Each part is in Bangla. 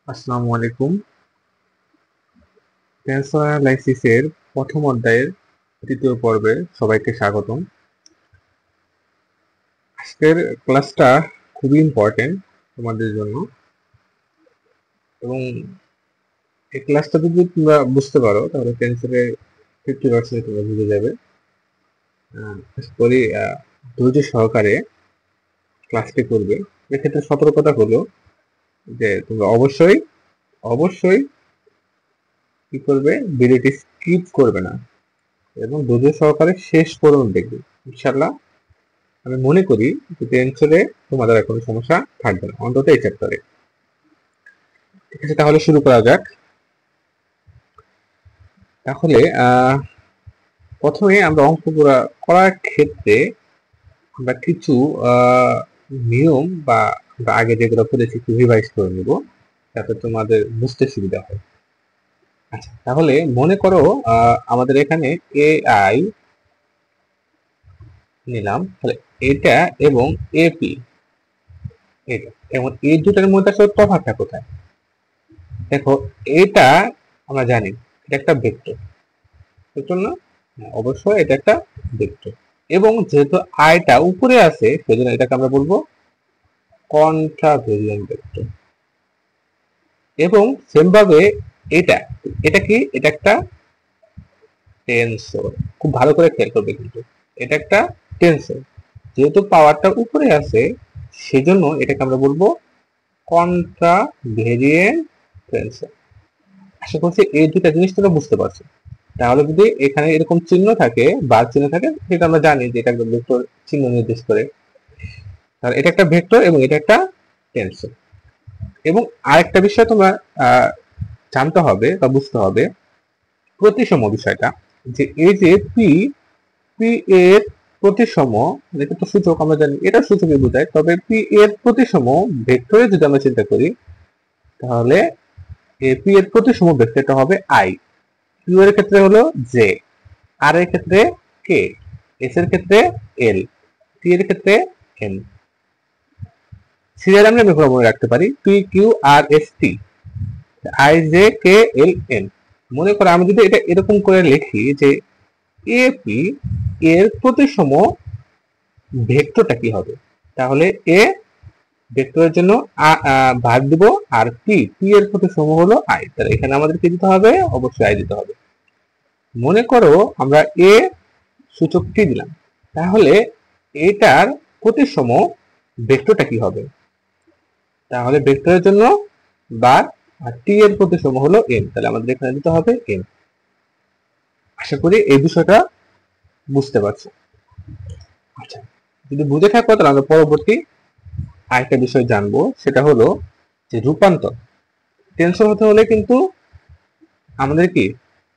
আসসালামু আলাইকুম। টেন্সর অ্যানালাইসিসের প্রথম অধ্যায়ের তৃতীয় পর্বে সবাইকে স্বাগতম। আজকের ক্লাসটা খুবই ইম্পর্টেন্ট তোমাদের জন্য, এবং এই ক্লাসটা যদি তোমরা বুঝতে পারো তাহলে টেন্সরে 50% তোমরা বুঝে যাবে। আশা করি ধৈর্য সহকারে ক্লাসটি করবে। এক্ষেত্রে সতর্কতা হলো যে তোমরা অবশ্যই অবশ্যই কি করবে, ভিডিওটি স্কিপ করবে না এবং ধৈর্য সহকারে শেষ পর্যন্ত দেখবে। ইনশাআল্লাহ আমি মনে করি যে টেন্সরে তোমাদের আর কোনো সমস্যা থাকবে না, অন্তত এই চ্যাপ্টারে। ঠিক আছে, তাহলে শুরু করা যাক। তাহলে প্রথমে আমরা অঙ্ক করার ক্ষেত্রে আমরা কিছু নিয়ম বা আমরা আগে যেগুলো করেছি একটু রিভাইজ করে নিব, যাতে তোমাদের বুঝতে সুবিধা হয়। আচ্ছা, তাহলে মনে করো আমাদের এখানে এ আই নিলাম, তাহলে এটা এবং এপি, এটা এবং এই দুটার মধ্যে আসলে তফাৎটা কোথায়? দেখো, এটা আমরা জানি এটা একটা ভেক্টর, ভেক্টর না? হ্যাঁ, অবশ্যই এটা একটা ভেক্টর, এবং যেহেতু আইটা উপরে আছে সেজন্য এটাকে আমরা বলবো কন্ট্রাভেরিয়েন্ট ভেক্টর। এবং সেম ভাবে এটা এটা কি, এটা একটা টেনসর। খুব ভালো করে খেয়াল করবে, কিন্তু এটা একটা টেনসর, যেহেতু পাওয়ারটা উপরে আছে সেজন্য এটাকে আমরা বলবো কন্ট্রাভেরিয়েন্ট টেনসর। আশা করছি এই দুটা জিনিস তোমরা বুঝতে পারছো। তাহলে যদি এখানে এরকম চিহ্ন থাকে, বার চিহ্ন থাকে, সেটা আমরা জানি যে এটা একটা ভেক্টর চিহ্ন নির্দেশ করে। তাহলে এটা একটা ভেক্টর এবং এটা একটা টেনসর। এবং আরেকটা বিষয় তোমরা জানতে হবে বা বুঝতে হবে, প্রতিসম বিষয়টা, যে এই যে পি, পি এর প্রতিসম, এটা তো সূচক আমরা জানি, এটা সূচকই বোঝায়, তবে পি এর প্রতিসম ভেক্টরে যদি আমরা চিন্তা করি তাহলে পি এর প্রতিসম ভেক্টরটা হবে আই। কিউ এর ক্ষেত্রে হলো জে, আর এর ক্ষেত্রে কে, এস এর ক্ষেত্রে এল, টি এর ক্ষেত্রে এন। সিরিয়াল আমরা এভাবে মনে রাখতে পারি, P Q R S T, I J K L N. মনে করো আমি যদি এটা এরকম করে লিখি যে এপি এর প্রতিসম ভেক্টরটা কি হবে, তাহলে এ ভেক্টরের জন্য ভাগ দিব, আর পি, পি এর প্রতিসম হলো আই, তাহলে এখানে আমাদের কি দিতে হবে? অবশ্যই আই দিতে হবে। মনে করো আমরা এ সূচকটি দিলাম, তাহলে এটার প্রতিসম ভেক্টরটা কি হবে? তাহলে ভেক্টরের জন্য বার, আর টি এর প্রতিসম হলো এন, তাহলে আমাদের এখানে দিতে হবে এন। আশা করি এই বিষয়টা বুঝতে পারছো। আচ্ছা, যদি বুঝে থাকো তাহলে আমরা পরবর্তী আরেকটা বিষয় জানবো, সেটা হলো যে রূপান্তর। টেনসর হতে হলে কিন্তু আমাদের কি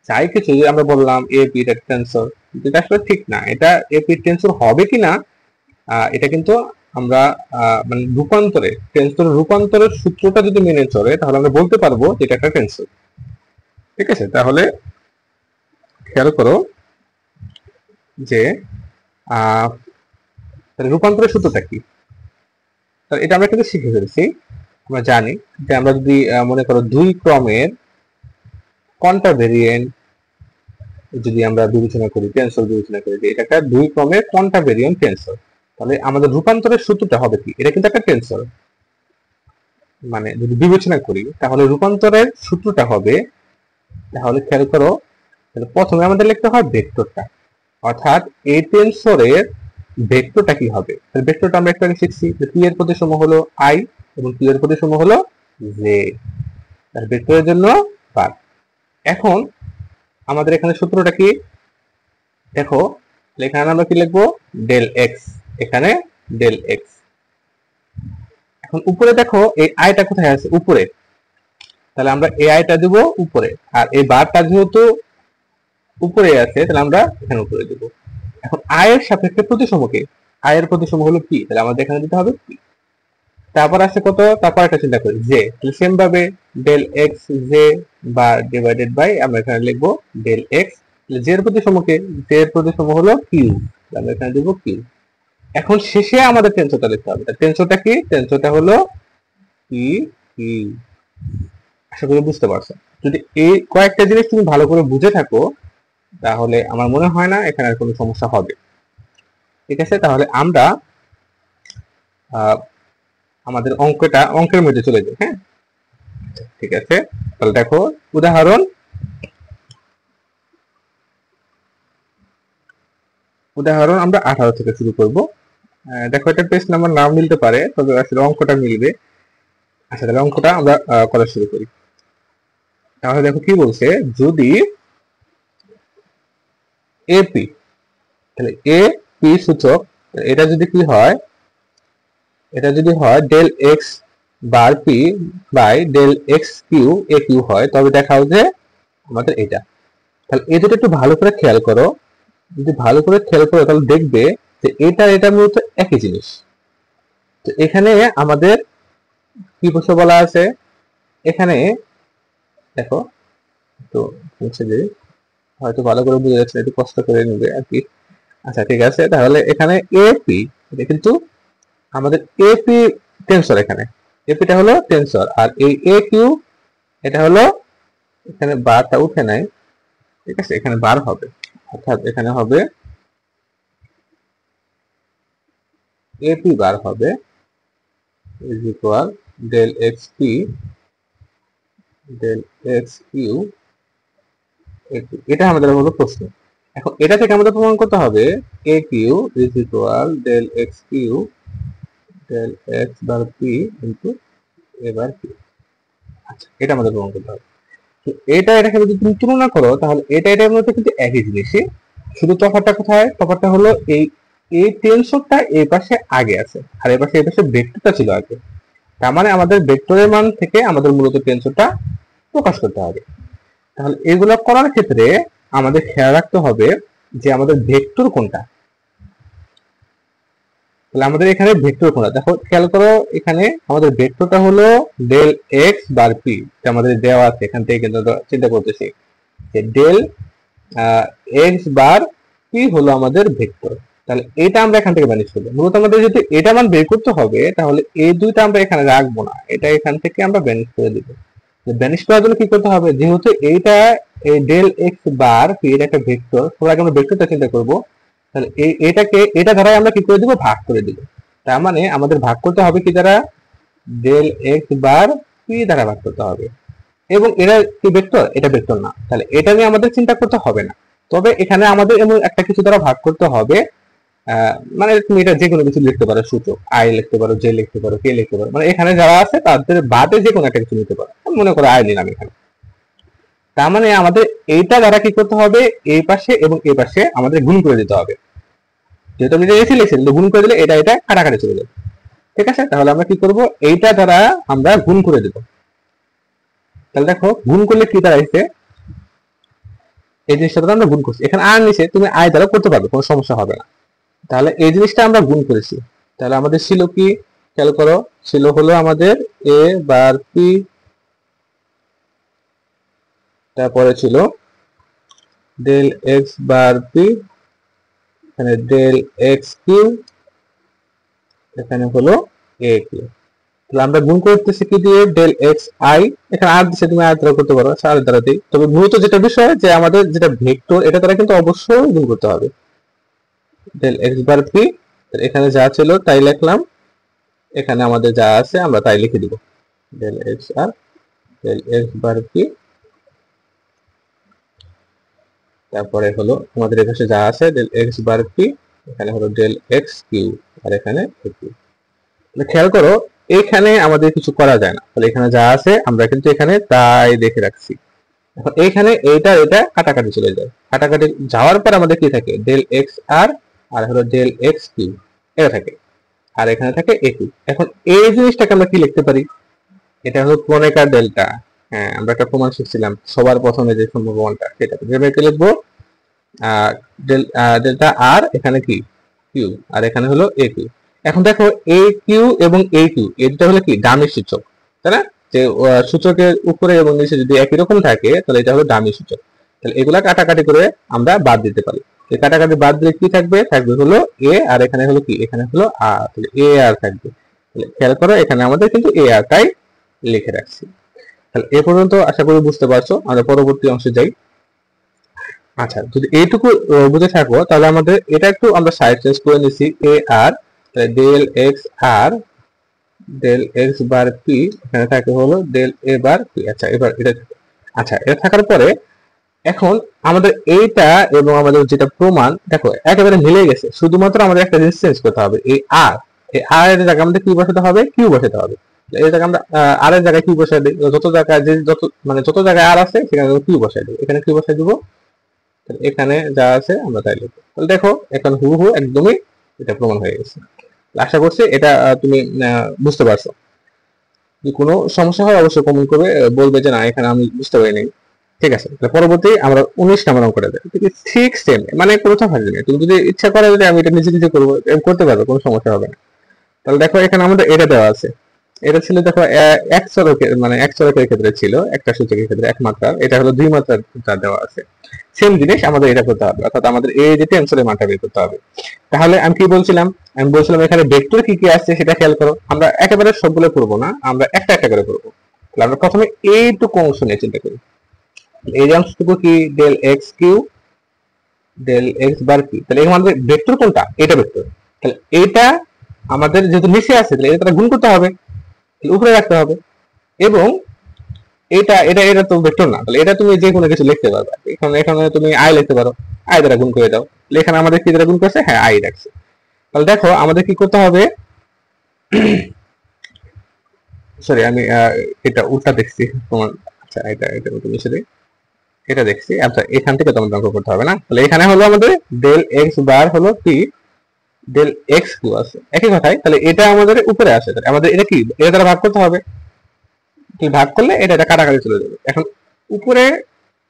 চাই কিছু, যে আমরা বললাম এপি এটা টেনসর, যেটা আসলে ঠিক না। এটা এপি টেনসর হবে কিনা এটা কিন্তু আমরা মানে রূপান্তরে, টেনসর রূপান্তরের সূত্রটা যদি মেনে চলে তাহলে আমরা বলতে পারবো যে এটা একটা টেনসর। ঠিক আছে, তাহলে খেয়াল করো যে রূপান্তরের সূত্রটা কি। এটা আমরা কিন্তু শিখে ফেলেছি। আমরা জানি যে আমরা যদি মনে করো দুই ক্রমের কন্ট্রাভেরিয়েন্ট যদি আমরা বিবেচনা করি, টেনসর বিবেচনা করি, যে এটা একটা দুই ক্রমের কন্ট্রাভেরিয়েন্ট টেনসর, তাহলে আমাদের রূপান্তরের সূত্রটা হবে কি? এটা কিন্তু একটা টেনসর, মানে যদি বিবেচনা করি তাহলে রূপান্তরের সূত্রটা হবে, তাহলে খেয়াল করো, প্রথমে আমাদের লিখতে হয় ভেক্টরটা, অর্থাৎ এই টেনসরের ভেক্টরটা কি হবে। ভেক্টরটা আমরা একটু আগে শিখছি, পি এর প্রতিসম হলো আই এবং পি এর প্রতিসম হলো জে, তার ভেক্টরের জন্য বার। এখন আমাদের এখানে সূত্রটা কি দেখো, এখানে আমরা কি লিখবো? ডেল এক্স, এখানে ডেল এক্স। এখন উপরে দেখো এই আইটা কোথায় আছে? উপরে, তাহলে আমরা এই আইটা দিব উপরে, আর এই বারটা যেহেতু উপরে আছে তাহলে আমরা এখানে উপরে দিব। এখন আয়ের সাপেক্ষে প্রতিসমকে, আয়ের প্রতিসম হলো পি, তাহলে আমাদের এখানে দিতে হবে পি। তারপর আছে কত? তারপর একটা চিন্তা করি জে, তাহলে সেম ভাবে ডেল এক্স জে বা ডিভাইডেড বাই আমরা এখানে লিখবো ডেল এক্স, জে এর প্রতিসমকে, জে এর প্রতিসম হলো কিউ, আমরা এখানে দিব কিউ। এখন শেষে আমাদের টেনসরটা লিখতে হবে। টেনসরটা কি? টেনসরটা হলো পি কিউ। আশা করি বুঝতে পারছো। যদি এই কয়েকটা জিনিস তুমি ভালো করে বুঝে থাকো তাহলে আমার মনে হয় না এখানে আর কোনো সমস্যা হবে। ঠিক আছে, তাহলে আমরা আমাদের অঙ্কের মধ্যে চলে যাই। হ্যাঁ, ঠিক আছে, তাহলে দেখো উদাহরণ আমরা 18 থেকে শুরু করব। দেখো এটা পেজ নাম্বার নাও মিলতে পারে, তবে আসলে অঙ্কটা মিলবে। আচ্ছা, তাহলে অঙ্কটা আমরা করা শুরু করি। তাহলে দেখো কি বলছে, যদি এপি, তাহলে এ পি সূচক, এটা যদি কি হয়, এটা যদি হয় del x bar P by del x Q A Q হয়, তবে দেখাও যে আমাদের এটা। তাহলে এই দুটো একটু ভালো করে খেয়াল করো, যদি ভালো করে খেয়াল করো তাহলে দেখবে যে এটা মূলত একই জিনিস। তো এখানে আমাদের কি বসে বলা আছে, এখানে দেখো তো হচ্ছে যে হয়তো ভালো করে বুঝে যাচ্ছে, একটু কষ্ট করে নিবে আর কি। আচ্ছা ঠিক আছে, তাহলে এখানে এপি, এটা কিন্তু আমাদের এপি টেনসর, এখানে এপিটা হলো টেনসর, আর এই এ কিউ এটা হলো, এখানে বারটা উঠে নাই, ঠিক আছে, এখানে বার হবে, অর্থাৎ এখানে হবে এপি বার হবে is equal del x P del x Q. এটা আমাদের হলো প্রশ্ন। এখন এটা থেকে আমাদের প্রমাণ করতে হবে A Q is equal del x Q del x bar P into A bar Q. আচ্ছা, এটা আমাদের প্রমাণ করতে হবে। এটাকে যদি তুমি তুলনা করো তাহলে এটার মধ্যে কিন্তু একই জিনিসই, শুধু তফাৎটা কোথায়, তফাৎটা হলো এই টেনসরটা এই পাশে আগে আছে আর এই পাশে ভেক্টরটা ছিল আগে। তার মানে আমাদের ভেক্টরের মান থেকে আমাদের মূলত টেনসরটা প্রকাশ করতে হবে। তাহলে এগুলো করার ক্ষেত্রে আমাদের খেয়াল রাখতে হবে যে আমাদের ভেক্টর কোনটা। তাহলে আমাদের এখানে ভেক্টর কোনটা, দেখো খেয়াল করো, এখানে আমাদের ভেক্টরটা হলো ডেল এক্স বার পি, আমাদের দেওয়া আছে, এখান থেকে কিন্তু চিন্তা করতেছি যে ডেল এক্স বার পি হলো আমাদের ভেক্টর। তাহলে এটা আমরা এখান থেকে ম্যানেজ করবো। মূলত আমাদের যদি এটা মান বের করতে হবে তাহলে এই দুইটা আমরা এখানে রাখবো না, এটা এখান থেকে আমরা ব্যানিশ করে দিব। ব্যানিশ করার জন্য কি করতে হবে, যেহেতু এইটা এই ডেল এক্স বার পি এর একটা ভেক্টর, তাহলে আগে আমরা ভেক্টরটা চিন্তা করবো। তাহলে এটা দ্বারাই আমরা কি করে দিব, ভাগ করে দিব। তার মানে আমাদের ভাগ করতে হবে কি দ্বারা, ডেল এক্স বার পি দ্বারা ভাগ করতে হবে। এবং এটা কি ভেক্টর, এটা ভেক্টর না, তাহলে এটা নিয়ে আমাদের চিন্তা করতে হবে না। তবে এখানে আমাদের এমন একটা কিছু দ্বারা ভাগ করতে হবে, মানে তুমি এটা যে কোনো কিছু লিখতে পারো, সূচক আই লিখতে পারো, জে লিখতে পারো, কে লিখতে পারো, মানে এখানে যারা আছে তাদের বাদে যে কোনো একটা কিছু নিতে পারো। মনে করো আই নিলাম এখানে। তার মানে আমাদের এইটা দ্বারা কি করতে হবে, এই পাশে এবং এই পাশে আমাদের গুণ করে দিতে হবে। যেহেতু আমি এসে লিখছি, গুণ করে দিলে এটা কাটাকাটি চলে যাবে। ঠিক আছে, তাহলে আমরা কি করব, এইটা দ্বারা আমরা গুণ করে দেব। তাহলে দেখো গুণ করলে কি দাঁড়াইছে, এই জিনিসটা দ্বারা আমরা গুণ করছি, এখানে আর নিচে তুমি আই দ্বারা করতে পারবে, কোনো সমস্যা হবে না। তাহলে এই জিনিসটা আমরা গুণ করেছি, তাহলে আমাদের ছিল কি, খেয়াল করো, ছিল হলো আমাদের এ বার পি, তারপরে ছিল ডেল এক্স বার পি, এখানে ডেল এক্স কিউ, এখানে হলো এ কিউ। তাহলে আমরা গুণ করতেছি কি দিয়ে, ডেল এক্স আই, এখানে আর দিচ্ছে, তুমি আর দ্বারা করতে পারো, আর দ্বারা দিই। তবে মূলত যেটা বিষয় যে আমাদের যেটা ভেক্টর, এটা দ্বারা কিন্তু অবশ্যই গুণ করতে হবে। ডেল এক্স বার পি, এখানে যা ছিল তাই লিখলাম, এখানে আমাদের যা আছে আমরা তাই লিখে দিব, ডেল এক্স আর ডেল এক্স বার পি, তারপরে হলো আমাদের এখানে যা আছে ডেল এক্স বার পি, এখানে হলো ডেল এক্স কিউ, আর এখানে কিউ। খেয়াল করো এখানে আমাদের কিছু করা যায় না, তাহলে এখানে যা আছে আমরা কিন্তু এখানে তাই দেখে রাখছি। এখন এইখানে এটা কাটাকাটি চলে যায়, কাটাকাটি যাওয়ার পর আমাদের কি থাকে, ডেল এক্স আর হলো ডেল এক্স কিউ, এটা থাকে, আর এখানে থাকে এ কিউ। এখন এই জিনিসটাকে আমরা কি লিখতে পারি, এটা হলো ক্রোনেকার ডেল্টা। হ্যাঁ, আমরা একটা প্রমাণ শিখছিলাম সবার প্রথমে যে প্রমাণটা, সেটা যেভাবে লিখবো, ডেল্টা আর এখানে কি কিউ, আর এখানে হলো এ কিউ। এখন দেখো এ কিউ এবং এ কিউ, এটা হলো কি ডামি সূচক, তাই না, যে সূচকের উপরে এবং নিচে যদি একই রকম থাকে তাহলে এটা হলো ডামি সূচক। তাহলে এগুলা কাটাকাটি করে আমরা বাদ দিতে পারি। এই কাটাকাটি বাদ দিলে কি থাকবে, থাকবে হলো এ, আর এখানে হলো কি, এখানে হলো আর, তাহলে এ আর থাকবে। তাহলে খেয়াল করো এখানে আমাদের কিন্তু এ আর তাই লিখে রাখছি। তাহলে এ পর্যন্ত আশা করি বুঝতে পারছো। আমরা পরবর্তী অংশে যাই। আচ্ছা, যদি এইটুকু বুঝে থাকো তাহলে আমাদের এটা একটু আমরা সাইড চেঞ্জ করে নিছি, এ আর ডেল এক্স আর ডেল এক্স বার পি, এখানে থাকে হলো ডেল এ বার পি। আচ্ছা, এবার এটা, আচ্ছা এটা থাকার পরে এখন আমাদের এইটা এবং আমাদের যেটা প্রমাণ দেখো একেবারে মিলে গেছে, শুধুমাত্র আমাদের একটা জিনিস চেঞ্জ করতে হবে, এই আর, এই আর এর জায়গায় আমাদের কি বসাতে হবে, কিউ বসাতে হবে। এই জায়গায় আমরা আর এর জায়গায় কিউ বসাই দিই, যত জায়গায় যে যত মানে যত জায়গায় আর আছে সেখানে কিউ বসাই দিই, এখানে কিউ বসাই দিব, এখানে যা আছে আমরা তাই লিখবো। তাহলে দেখো এখন হু একদমই এটা প্রমাণ হয়ে গেছে। আশা করছি এটা তুমি বুঝতে পারছো। যদি কোনো সমস্যা হয় অবশ্যই কমেন্ট করবে, বলবে যে না এখানে আমি বুঝতে পারিনি। ঠিক আছে, পরবর্তী আমরা 19 নাম্বার অঙ্কটা দেব, ঠিক সেম, মানে কোনো তফাৎ নেই। তুমি যদি ইচ্ছা করে যদি আমি এটা নিজে নিজে করবো, করতে পারবো, কোনো সমস্যা হবে না। তাহলে দেখো এখানে আমাদের এটা দেওয়া আছে, এটা ছিল দেখো এক চলকের মানে এক চলকের ক্ষেত্রে ছিল, একটা সূচকের ক্ষেত্রে এক মাত্রার, এটা হলো 2 মাত্রার দেওয়া আছে। সেম জিনিস আমাদের এটা করতে হবে, অর্থাৎ আমাদের এই যে টেনসরের মানটা বের করতে হবে। তাহলে আমি কি বলছিলাম, আমি বলছিলাম এখানে ভেক্টর কি কি আছে সেটা খেয়াল করো। আমরা একেবারে সবগুলো করবো না, আমরা একটা একটা করে করবো। তাহলে আমরা প্রথমে এইটুকু অংশ নিয়ে চিন্তা করি। এই যে অংশটুকু কি, del x Q del x bar কি, তাহলে আমাদের ভেক্টর কোনটা, এটা ভেক্টর। তাহলে এটা আমাদের যেহেতু নিচে আছে তাহলে এটা গুণ করতে হবে, উপরে রাখতে হবে। এবং এটা এটা এটা তো ভেক্টর না, তাহলে এটা তুমি যে কোনো কিছু লিখতে পারবে। এখানে এখানে তুমি আই লিখতে পারো, আই দ্বারা গুণ করে দাও। এখানে আমাদের কি দ্বারা গুণ করছে, হ্যাঁ আই রাখছে। তাহলে দেখো আমাদের কি করতে হবে, সরি আমি এটা উল্টা দেখছি তোমার, আচ্ছা এটা এটা তুমি সেটাই এটা দেখছি। আচ্ছা এখান থেকে তোমাদের অঙ্ক করতে হবে না। তাহলে এখানে হলো আমাদের ডেল এক্স বার হলো পি ডেল এক্স কিউ আছে, একই কথাই। তাহলে এটা আমাদের উপরে আসে, তাহলে আমাদের এটা কি, এটা দ্বারা ভাগ করতে হবে। ভাগ করলে এটা এটা কাটাকাটি চলে যাবে। এখন উপরে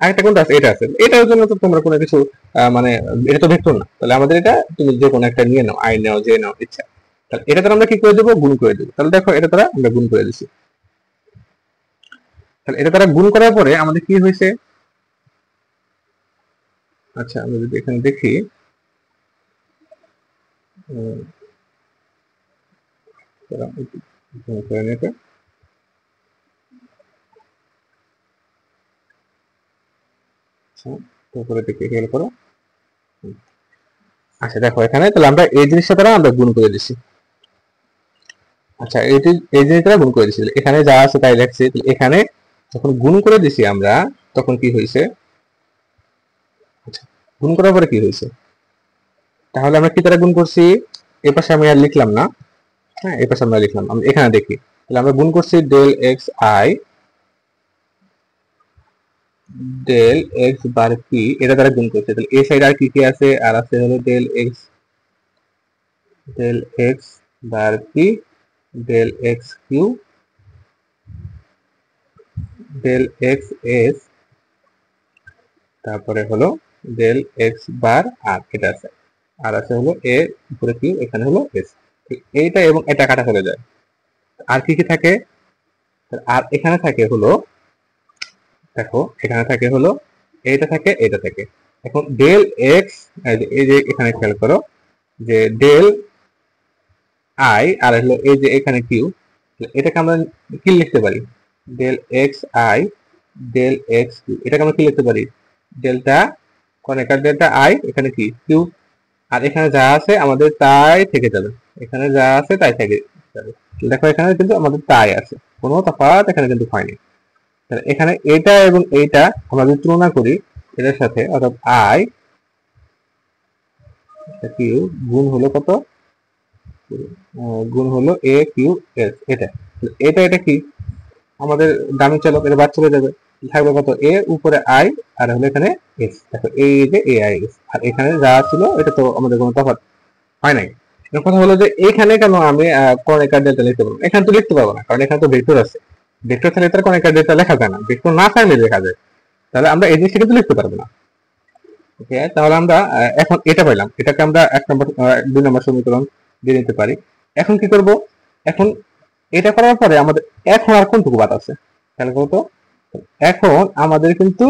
আরেকটা কোনটা আছে, এটা আছে, এটার জন্য তো তোমরা কোনো কিছু মানে এটা তো ভেক্টর না, তাহলে আমাদের এটা তুমি যে কোনো একটা নিয়ে নাও, আই নাও যে নাও ইচ্ছা। তাহলে এটা দ্বারা আমরা কি করে দেবো, গুণ করে দেবো। তাহলে দেখো এটা দ্বারা আমরা গুণ করে দিচ্ছি। তাহলে এটা দ্বারা গুণ করার পরে আমাদের কি হয়েছে, আচ্ছা আমরা যদি এখানে দেখি, তারপরে দেখি খেয়াল করো। আচ্ছা দেখো এখানে তাহলে আমরা এই জিনিসটা দ্বারা আমরা গুণ করে দিচ্ছি। আচ্ছা এই জিনিসটা গুণ করে দিচ্ছি, এখানে যা আছে তাই লিখছি। এখানে যখন গুণ করে দিছি আমরা তখন কি হয়েছে, আচ্ছা গুণ করার পরে কি হয়েছে, তাহলে আমরা কি দ্বারা গুণ করছি, এই পাশে আমি আর লিখলাম না, হ্যাঁ এই পাশে আমরা লিখলাম, আমরা এখানে দেখি। তাহলে আমরা গুণ করছি del x I del x bar P, এটা দ্বারা গুণ করছে। তাহলে এই সাইড আর কি কি আছে, আর আছে হলো del x bar P del x Q del X S, তারপরে হলো ডেল এক্স বার আর, এটা আছে, আর আছে হলো এ উপরে কিউ, এখানে হলো এস। এইটা এবং এটা কাটা চলে যায়। আর কি কি থাকে, আর এখানে থাকে হলো, দেখো এখানে থাকে হলো এইটা থাকে এটা থাকে। এখন ডেল এক্স, এই যে এখানে খেয়াল করো যে ডেল আই আর হলো এই যে এখানে কিউ, এটাকে আমরা কি লিখতে পারি, del x I del x Q, এটাকে আমরা কি লিখতে পারি, ডেল্টা কনেকার ডেল্টা আই, এখানে কি কিউ, আর এখানে যা আছে আমাদের তাই থেকে যাবে, এখানে যা আছে তাই থেকে যাবে। দেখো এখানে কিন্তু আমাদের তাই আছে, কোনো তফাৎ এখানে কিন্তু হয়নি। এখানে এটা এবং এইটা আমরা যদি তুলনা করি এটার সাথে, অর্থাৎ আই কিউ গুণ হলো কত, গুণ হলো এ কিউ এস, এটা এটা এটা কি আমাদের দামি চলক, এটা বাদ চলে যাবে, থাকবে কত এ উপরে আই আর হলো এখানে এস। দেখো এই যে এ আই এস, আর এখানে যা ছিল এটা তো আমাদের কোনো তফাৎ হয় নাই। কথা হলো যে এখানে কেন আমি কর্ণিকার ডেল্টা লিখতে পারবো, এখানে তো লিখতে পারবো না, কারণ এখানে তো ভেক্টর আছে। ভেক্টর থাকলে তার কর্ণিকার ডেল্টা লেখা যায় না, ভেক্টর না থাকলে লেখা যায়। তাহলে আমরা এই জিনিসটা কিন্তু লিখতে পারবো না। ওকে, তাহলে আমরা এখন এটা পাইলাম, এটাকে আমরা 2 নম্বর সমীকরণ দিয়ে নিতে পারি। এখন কি করব, এখন এটা করার পরে আমাদের এখন আর কোনটুকু বাদ আছে খেয়াল করো তো। এখন আমাদের কিন্তু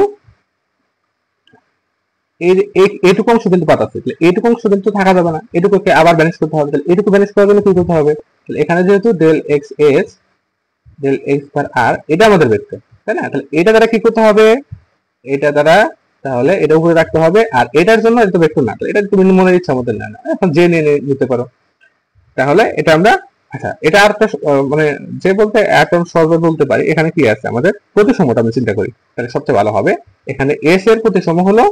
এইটুকু অংশ কিন্তু বাদ আছে, এইটুকু অংশ কিন্তু থাকা যাবে না, এটুকুকে আবার ব্যালেন্স করতে হবে। তাহলে এটুকু ব্যালেন্স করার জন্য কি করতে হবে, তাহলে এখানে যেহেতু del X S del x bar আর এটা আমাদের ভেক্টর, তাই না? তাহলে এটা দ্বারা কি করতে হবে, এটা দ্বারা তাহলে এটা উপরে রাখতে হবে, আর এটার জন্য এটা ভেক্টর না, এটা তুমি মনের ইচ্ছা মতো না, এখন যে নিয়ে নিতে পারো। তাহলে এটা আমরা, আচ্ছা এটা আর মানে যে বলতে একদম সহজে বলতে পারি, এখানে কি আছে আমাদের প্রতিসমটা আমি চিন্তা করি, তাহলে সবচেয়ে ভালো হবে। এখানে এস এর প্রতিসম হলো,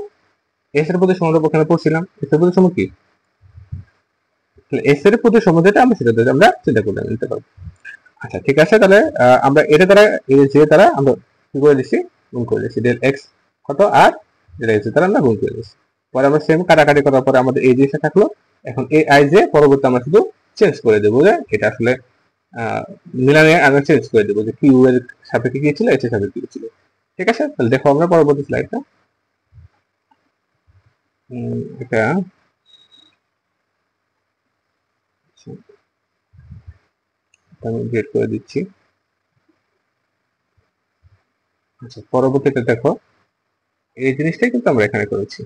এস এর প্রতিসম ওখানে পড়ছিলাম, এস এর প্রতিসম কি, এস এর প্রতিসম যেটা আমরা সেটা আমরা চিন্তা করে নিতে পারবো। আচ্ছা ঠিক আছে, তাহলে আমরা এটা দ্বারা যে দ্বারা আমরা কি করে দিচ্ছি, গুণ করে দিচ্ছি, ডেল এক্স কত আর ডেল এক্স দ্বারা আমরা গুণ করে দিচ্ছি। পরে আমরা সেম কাটাকাটি করার পরে আমাদের এই জিনিসটা থাকলো। এখন এই আই যে পরবর্তী আমরা শুধু চেঞ্জ করে দেবো, যে এটা আসলে মিলানে আমরা চেঞ্জ করে দেবো, যে কিউ এর সাপেক্ষে কি ছিল, এস এর সাপেক্ষে কি ছিল। ঠিক আছে, তাহলে দেখো আমরা পরবর্তী স্লাইডটা, এটা আমি গ্রেড করে দিচ্ছি। আচ্ছা পরবর্তীতে দেখো এই জিনিসটাই কিন্তু আমরা এখানে করেছি।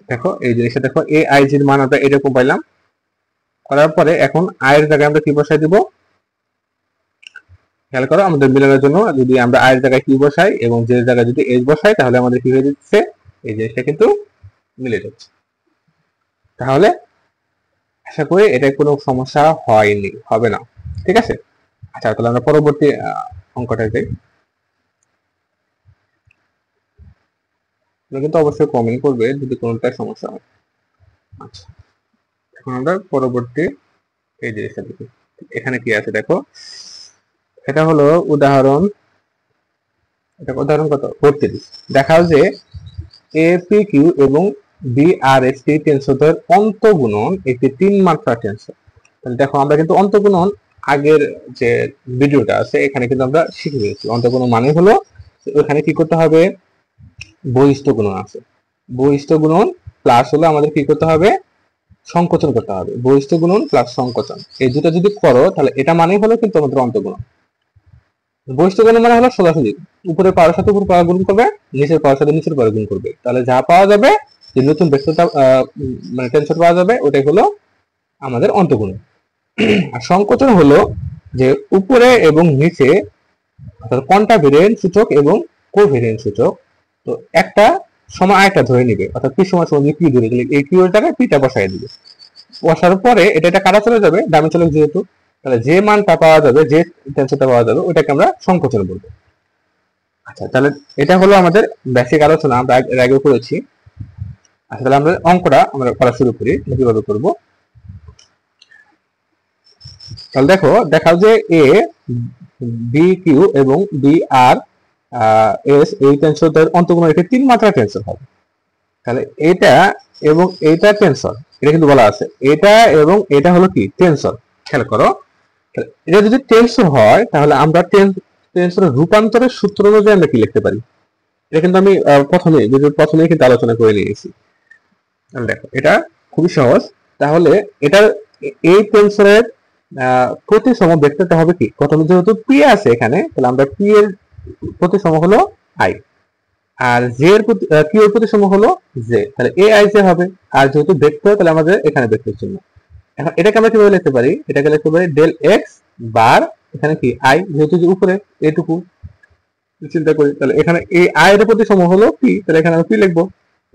দেখো এই জিনিসটা দেখো, এ আই জির মান আমরা এরকম পাইলাম, করার পরে এখন আই এর জায়গায় আমরা কি বসাই দিব, খেয়াল করো আমাদের মিলানোর জন্য যদি আমরা আই এর জায়গায় কি বসাই এবং যে জায়গায় যদি এস বসাই, তাহলে আমাদের কি হয়ে যাচ্ছে, এই জিনিসটা কিন্তু মিলে যাচ্ছে। তাহলে আশা করি এটা কোনো সমস্যা হয়নি, হবে না। ঠিক আছে, আচ্ছা তাহলে আমরা পরবর্তী অঙ্কটা যাই। কিন্তু অবশ্যই কমেন্ট করবে যদি কোনোটা সমস্যা হয়। আচ্ছা এখন আমরা পরবর্তী এই জিনিসটা দেখি, এখানে কি আছে দেখো, এটা হলো উদাহরণ, এটা উদাহরণ কত 32। দেখাও যে এ পি কিউ এবং বি আর এস টি টেন্সরদের অন্তঃগুণন একটি 3 মাত্রা টেন্সর। তাহলে দেখো আমরা কিন্তু অন্তঃগুণন আগের যে ভিডিওটা আছে এখানে কিন্তু আমরা শিখে গেছি। অন্তঃগুণন মানে হলো ওখানে কি করতে হবে, বহিস্থ গুণন আছে, বহিস্থ গুণন প্লাস হলো আমাদের কি করতে হবে, সংকোচন করতে হবে। বহিস্থ গুণন প্লাস সংকোচন এই দুটো যদি করো তাহলে এটা মানেই হলো কিন্তু আমাদের অন্তঃগুণন। বহিস্থ গুণন মানে হলো সোজাসুজি উপরের পাওয়ার সাথে উপর পাওয়ার গুণ করবে, নিচের পাওয়ার সাথে নিচের পাওয়ার গুণ করবে, তাহলে যা পাওয়া যাবে, যে নতুন ভেক্টরটা মানে টেন্সর পাওয়া যাবে, ওটাই হলো আমাদের অন্তঃগুণন। আর সংকোচন হলো যে উপরে এবং নিচে অর্থাৎ কন্টাভেরিয়েন্ট সূচক এবং কোভেরিয়েন্ট সূচক, তো একটা সময় আরেকটা ধরে নিবে, অর্থাৎ পি সময় সময় কিউ ধরে গেলে এই কিউ এর জায়গায় পিটা বসাই দিবে। বসার পরে এটা কাটা চলে যাবে, ডামি চলে যেহেতু, তাহলে যে মানটা পাওয়া যাবে, যে টেন্সরটা পাওয়া যাবে, ওটাকে আমরা সংকোচন বলবো। আচ্ছা তাহলে এটা হলো আমাদের বেসিক আলোচনা, আমরা এর আগেও করেছি। আচ্ছা তাহলে আমরা অঙ্কটা আমরা করা শুরু করি, কিভাবে করব। তাহলে দেখো, দেখাও যে এ বি কিউ এবং বি আর এস এই টেন্সরদের অন্তঃগুণন রেখে 3 মাত্রা টেন্সর হবে। তাহলে এটা এবং এইটা টেন্সর, এটা কিন্তু বলা আছে, এটা এবং এটা হলো কি টেন্সর। খেয়াল করো, এটা যদি টেন্সর হয় তাহলে আমরা টেন্সরের রূপান্তরের সূত্র অনুযায়ী আমরা কি লিখতে পারি, এটা কিন্তু আমি প্রথমেই কিন্তু আলোচনা করে নিয়েছি। দেখো এটা খুবই সহজ। তাহলে এটার এই টেন্সরের প্রতিসম ভেক্টরটা হবে কি, প্রথমে যেহেতু পি আছে এখানে, তাহলে আমরা পি এর প্রতিসম হলো আই, আর জে এর কিউ এর প্রতিসম হলো জে, তাহলে এ আই জে হবে। আর যেহেতু ভেক্টর, তাহলে আমাদের এখানে ভেক্টর চিহ্ন। এখন এটাকে আমরা কিভাবে লিখতে পারি, এটাকে লিখতে পারি ডেল এক্স বার এখানে কি আই, যেহেতু যে উপরে এটুকু চিন্তা করি, তাহলে এখানে এই আই এর প্রতিসম হলো পি, তাহলে এখানে আমরা পি লিখবো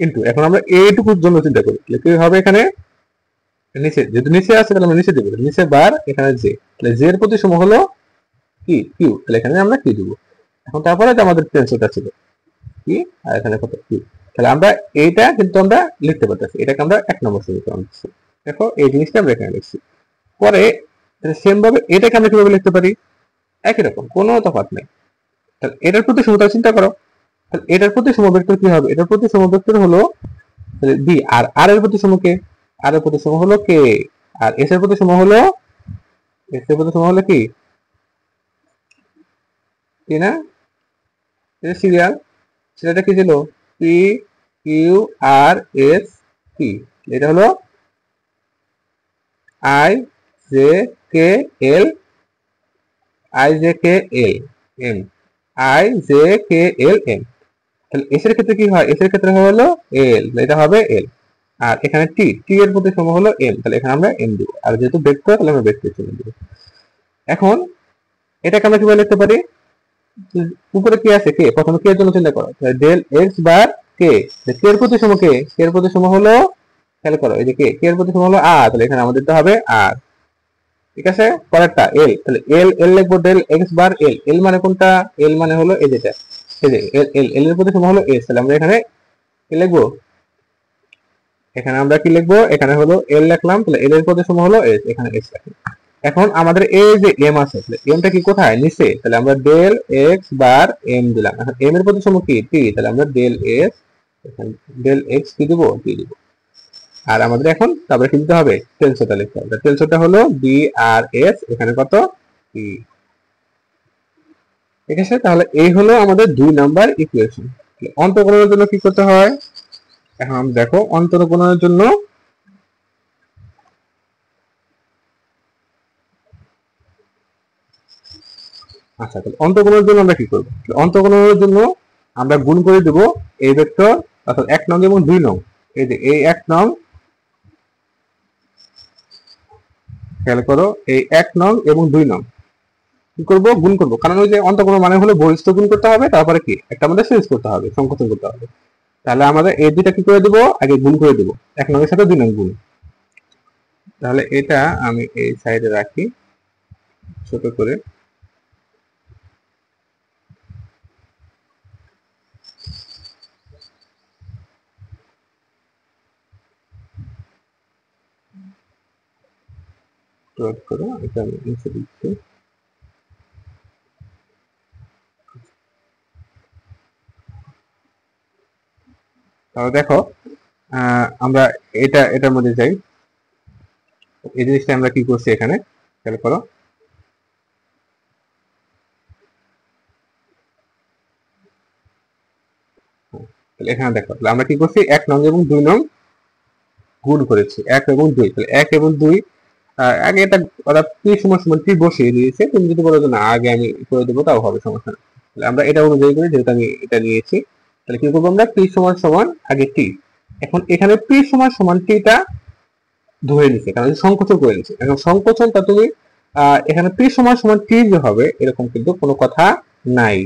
ইনটু, এখন আমরা এইটুকুর জন্য চিন্তা করি, তাহলে কি হবে এখানে নিচে, যেহেতু নিচে আছে তাহলে আমরা নিচে দেবো, নিচে বার এখানে জে, তাহলে জে এর প্রতিসম হলো কি কিউ, তাহলে এখানে আমরা কি দেবো। এখন তারপরে আমাদের টেন্সরটা ছিল কি, আর এখানে কত কিউ, তাহলে আমরা এইটা কিন্তু আমরা লিখতে পারতেছি, এটাকে আমরা 1 নম্বর সমীকরণ দিচ্ছি। দেখো এই জিনিসটা আমরা এখানে লিখছি। পরে সেম ভাবে এটাকে আমরা কিভাবে লিখতে পারি, একই রকম, কোনো তফাৎ নেই। তাহলে এটার প্রতি সমতা চিন্তা করো, তাহলে এটার প্রতি সমভেক্টর কি হবে, এটার প্রতি সমভেক্টর হলো বি, আর আর এর প্রতি সম কে, আর এর প্রতি সম হলো কে, আর এস এর প্রতি সম হলো, এস এর প্রতি সম হলো কি না, এটা সিরিয়াল, সেটা কি ছিল P Q R S P, এটা হলো I J K L, I J K L M, I J K L M. তাহলে এস এর ক্ষেত্রে কি হয়, এস এর ক্ষেত্রে হলো এল, এটা হবে এল। আর এখানে টি, টি এর প্রতিসম হলো এম, তাহলে এখানে আমরা এম দিব। আর যেহেতু ভেক্টর তাহলে আমরা ভেক্টর চিহ্ন দিব। এখন এটাকে আমরা কিভাবে লিখতে পারি? উপরে কি আছে? কে, প্রথমে কে এর জন্য চিন্তা করো, ডেল এক্স বার কে, কে এর প্রতিসম কে, কে এর প্রতিসম হলো, খেয়াল করো এই যে কে, কে এর প্রতিসম হলো আর, তাহলে এখানে আমাদের দিতে হবে আর। ঠিক আছে, পরেরটা এল, তাহলে এল, এল লিখবো ডেল এক্স বার এল, এল মানে কোনটা? এল মানে হলো এই যেটা, এই যে এল, এল, এল এর প্রতিসম হলো এস, তাহলে আমরা এখানে কি লিখবো? এখানে আমরা কি লিখবো? এখানে হলো এল লিখলাম, তাহলে এল এর প্রতিসম হলো এস, এখানে এস লিখলাম। এখন আমাদের এই যে এম আছে, তাহলে এমটা কি কোথায়? নিচে, তাহলে আমরা ডেল এক্স বার এম দিলাম। এখন এম এর প্রতিসম কি? টি, তাহলে আমরা ডেল এস, ডেল এক্স কি দিব? টি দিব। আর আমাদের এখন তারপরে কি দিতে হবে? টেনসরটা লিখতে হবে। টেনসরটা হলো বি আর এস, এখানে কত? টি। ঠিক আছে, তাহলে এই হলো আমাদের 2 নাম্বার ইকুয়েশন। অন্তঃকলনের জন্য কি করতে হয়? এখন আমরা দেখো অন্তঃকলনের জন্য আচ্ছা, তাহলে অন্তঃকলনের জন্য আমরা কি করব? অন্তঃকলনের জন্য আমরা গুণ করে দেব এই ভেক্টর, অর্থাৎ 1 নং এবং 2 নং। এই যে এই 1 নং, খেয়াল করো এই 1 নং এবং 2 নং কি করব? গুণ করব, কারণ ওই যে অন্তঃকলন মানে হলো বহিস্থ গুণ করতে হবে, তারপরে কি একটা আমাদের সিরিজ করতে হবে, সংকোচন করতে হবে। তাহলে আমাদের এই দুইটা কি করে দেব? আগে গুণ করে দেব, 1 নং এর সাথে 2 নং গুণ। তাহলে এটা আমি এই সাইডে রাখি ছোট করে। করো এটা আমি নিচে দিচ্ছি। তাহলে দেখো আমরা এটার মধ্যে যাই। এই জিনিসটা আমরা কি করছি এখানে, খেয়াল করো। তাহলে এখানে দেখো, তাহলে আমরা কি করছি? 1 নং এবং 2 নং গুণ করেছি, 1 এবং 2। তাহলে 1 এবং 2 আগে এটা ওরা পি সমান সমান টি বসিয়ে দিয়েছে, তুমি যদি বলো যে না আগে আমি করে দেবো তাও হবে, সমস্যা নেই। তাহলে আমরা এটা অনুযায়ী করি, যেহেতু আমি এটা নিয়েছি। তাহলে কি করবো? আমরা পি সমান সমান আগে টি, এখন এখানে পি সমান সমান টিটা ধরে নিচ্ছে, কারণ সংকোচন করে নিচ্ছে। এখন সংকোচনটা তুমি এখানে পি সমান সমান টি যে হবে এরকম কিন্তু কোনো কথা নাই।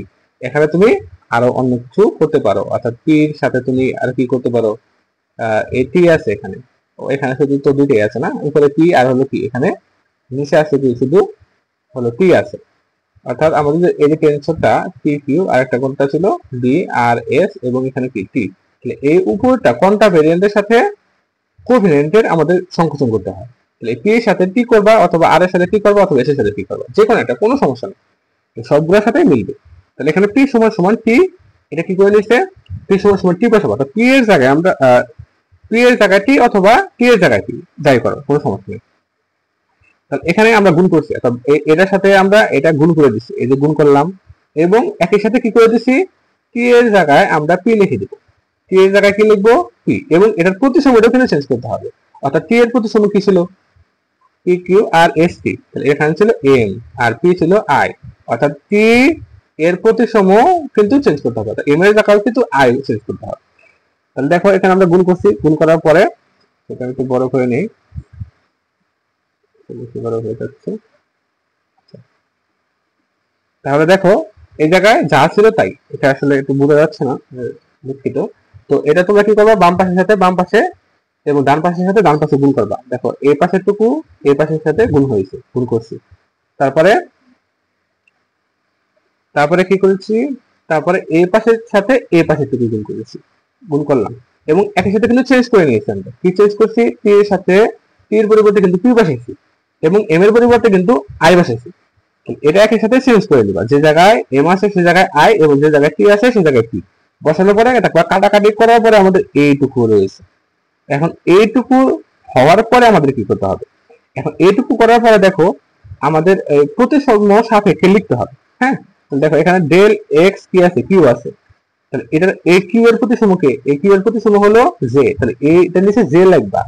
এখানে তুমি আরো অন্য কিছু করতে পারো, অর্থাৎ পির সাথে তুমি আর কি করতে পারো? এই টি আছে এখানে, এখানে শুধু তো দুটোই আছে না, উপরে পি আর হলো কি, এখানে নিচে আছে কি, শুধু হলো টি আছে। অর্থাৎ আমাদের যে এই টেনসরটা পি কিউ আর একটা কোনটা ছিল বি আর এস এবং এখানে কি টি, তাহলে এই উপরটা কোনটা ভেরিয়েন্টের সাথে কোভেরিয়েন্টের আমাদের সংকোচন করতে হয়। তাহলে পি এর সাথে টি করবা, অথবা আর এর সাথে টি করবা, অথবা এস এর সাথে টি করবা, যে কোনো একটা, কোনো সমস্যা নেই, সবগুলোর সাথে মিলবে। তাহলে এখানে পি সমান সমান টি, এটা কি করে নিচ্ছে? পি সমান সমান টি বসাবো, অর্থাৎ পি এর জায়গায় আমরা পি এর জায়গায় টি অথবা টি এর জায়গায় টি যাই করো, কোনো সমস্যা নেই। তাহলে এখানে আমরা গুণ করছি, অর্থাৎ এটার সাথে আমরা এটা গুণ করে দিচ্ছি, এই যে গুণ করলাম, এবং একই সাথে কি করে দিচ্ছি? টি এর জায়গায় আমরা পি লিখে দিব, টি এর জায়গায় কি লিখবো? পি, এবং এটার প্রতিসম এটা কিন্তু চেঞ্জ করতে হবে। অর্থাৎ টি এর প্রতিসম কি ছিল? পি কিউ আর এস টি, তাহলে এখানে ছিল এম আর পি ছিল আই, অর্থাৎ টি এর প্রতিসম কিন্তু চেঞ্জ করতে হবে, এম এর জায়গায় কিন্তু আই চেঞ্জ করতে হবে। তাহলে দেখো এখানে আমরা গুণ করছি, গুণ করার পরে এটা একটু বড় করে নেই, বড় হয়ে যাচ্ছে। তাহলে দেখো এই জায়গায় যা ছিল তাই, এটা আসলে একটু বোঝা যাচ্ছে না, দুঃখিত। তো এটা তোমরা কি করবা? বাম পাশের সাথে বাম পাশে এবং ডান পাশের সাথে ডান পাশে গুণ করবা। দেখো এই পাশের টুকু এই পাশের সাথে গুণ হয়েছে, গুণ করছি। তারপরে তারপরে কি করেছি? তারপরে এই পাশের সাথে এই পাশের টুকু গুণ করেছি, গুণ করলাম, এবং একই সাথে কিন্তু চেঞ্জ করে নিয়েছি। আমরা কি চেঞ্জ করছি? টি এর সাথে টি এর পরিবর্তে কিন্তু পি বসাইছি, এবং এম এর পরিবর্তে কিন্তু আই বসাইছি। এটা একই সাথে চেঞ্জ করে দিবা, যে জায়গায় এম আছে সে জায়গায় আই, এবং যে জায়গায় টি আছে সে জায়গায় পি বসানোর পরে এটা কাটাকাটি করার পরে আমাদের এইটুকু রয়েছে। এখন এইটুকু হওয়ার পরে আমাদের কি করতে হবে? এখন এইটুকু করার পরে দেখো আমাদের প্রতিসম সাপেক্ষে লিখতে হবে। হ্যাঁ, দেখো এখানে ডেল এক্স কি আছে? কিউ আছে। তাহলে এটার এ কিউ এর প্রতিসম কে? এ কিউ এর প্রতিসম হলো জে, তাহলে এটা নিচে জে লাগবা,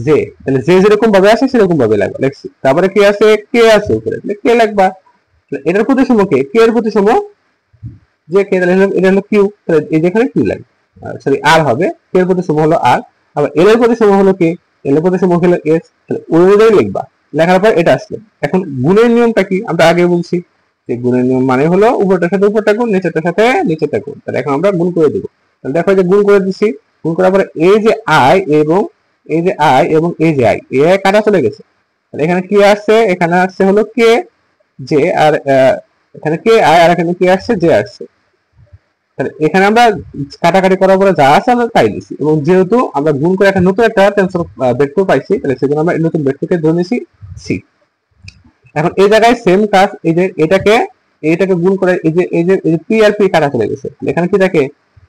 জে, তাহলে জে যেরকম ভাবে আসে সেরকম ভাবে লাগবা, লিখছি। তারপরে কি আছে? কে আছে উপরে, তাহলে কে লাগবা। এটার প্রতিসম কে? কে এর প্রতিসম যে কে, তাহলে এটা হলো কিউ, তাহলে এই যেখানে কিউ লাগবে, সরি আর হবে, কে এর প্রতিসম হলো আর, আবার এল এর প্রতিসম হলো কি, এল এর প্রতিসম হলো এস, তাহলে ওই অনুযায়ী লিখবা। লেখার পর এটা আসলো। এখন গুণের নিয়মটা কি আমরা আগে বলছি, যে গুণের নিয়ম মানে হলো উপরটার সাথে উপরটা গুণ, নিচেরটার সাথে নিচেরটা গুণ। তাহলে এখন আমরা গুণ করে দেবো। তাহলে দেখো যে গুণ করে দিচ্ছি, গুণ করার পরে এই যে আই এবং এই যে আই এবং এই যে আই, এ কাটা চলে গেছে। তাহলে এখানে কি আসছে, এখানে আসছে হলো কে জে, আর এখানে কে আই, আর এখানে কি আসছে জে আসছে। তাহলে এখানে আমরা কাটাকাটি করার পরে যা আছে আমরা তাই দিছি, এবং যেহেতু আমরা গুণ করে একটা নতুন একটা টেনসর ভেক্টর পাইছি, তাহলে সেজন্য আমরা এই নতুন ভেক্টরকে ধরে নিয়েছি সি। এখন এই জায়গায় সেম কাজ, এই যে এটাকে গুণ করে এই যে পি আর পি কাটা চলে গেছে। এখানে কি থাকে,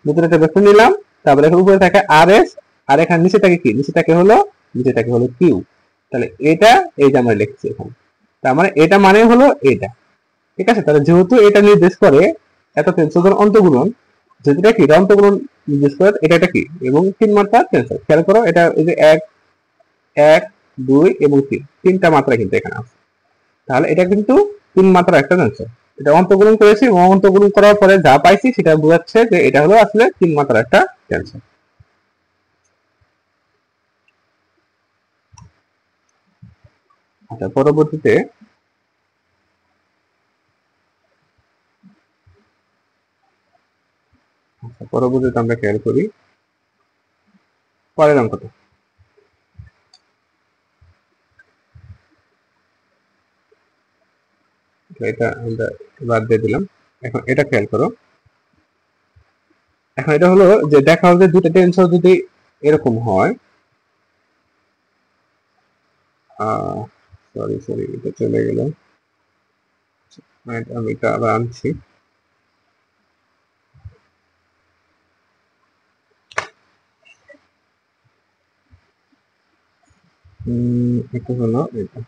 নতুন একটা ভেক্টর নিলাম, তারপরে এখানে উপরে থাকে আর এস, আর এখানে নিচে থাকে কি, নিচে থাকে হলো কিউ। তাহলে এটা এই যে আমরা লিখছি এখানে, তার মানে এটা মানে হলো এটা, ঠিক আছে। তাহলে যেহেতু এটা নির্দেশ করে এত টেনসর অন্তগুণন, যেটা কি অন্তগুণন নির্দেশ করে, এটা কি এবং 3 মাত্রার টেনসর। খেয়াল করো এটা এই যে 1 1 2 এবং 3, তিনটা মাত্রা কিন্তু এখানে আছে। তাহলে এটা কিন্তু 3 মাত্রার একটা টেনসর। এটা অন্তগুণন করেছি এবং অন্তগুণন করার পরে যা পাইছি সেটা বোঝাচ্ছে যে এটা হলো আসলে 3 মাত্রার একটা টেনসর। আচ্ছা, পরবর্তীতে আমরা খেয়াল করি পরের অঙ্কটা। এটা আমরা বাদ দিয়ে দিলাম। এখন এটা খেয়াল করো, এখন এটা হলো যে দেখা হবে দুটো টেনসর যদি এরকম হয়, সরি এটা চলে গেল, আমি এটা আবার আনছি। এটা হলো এটা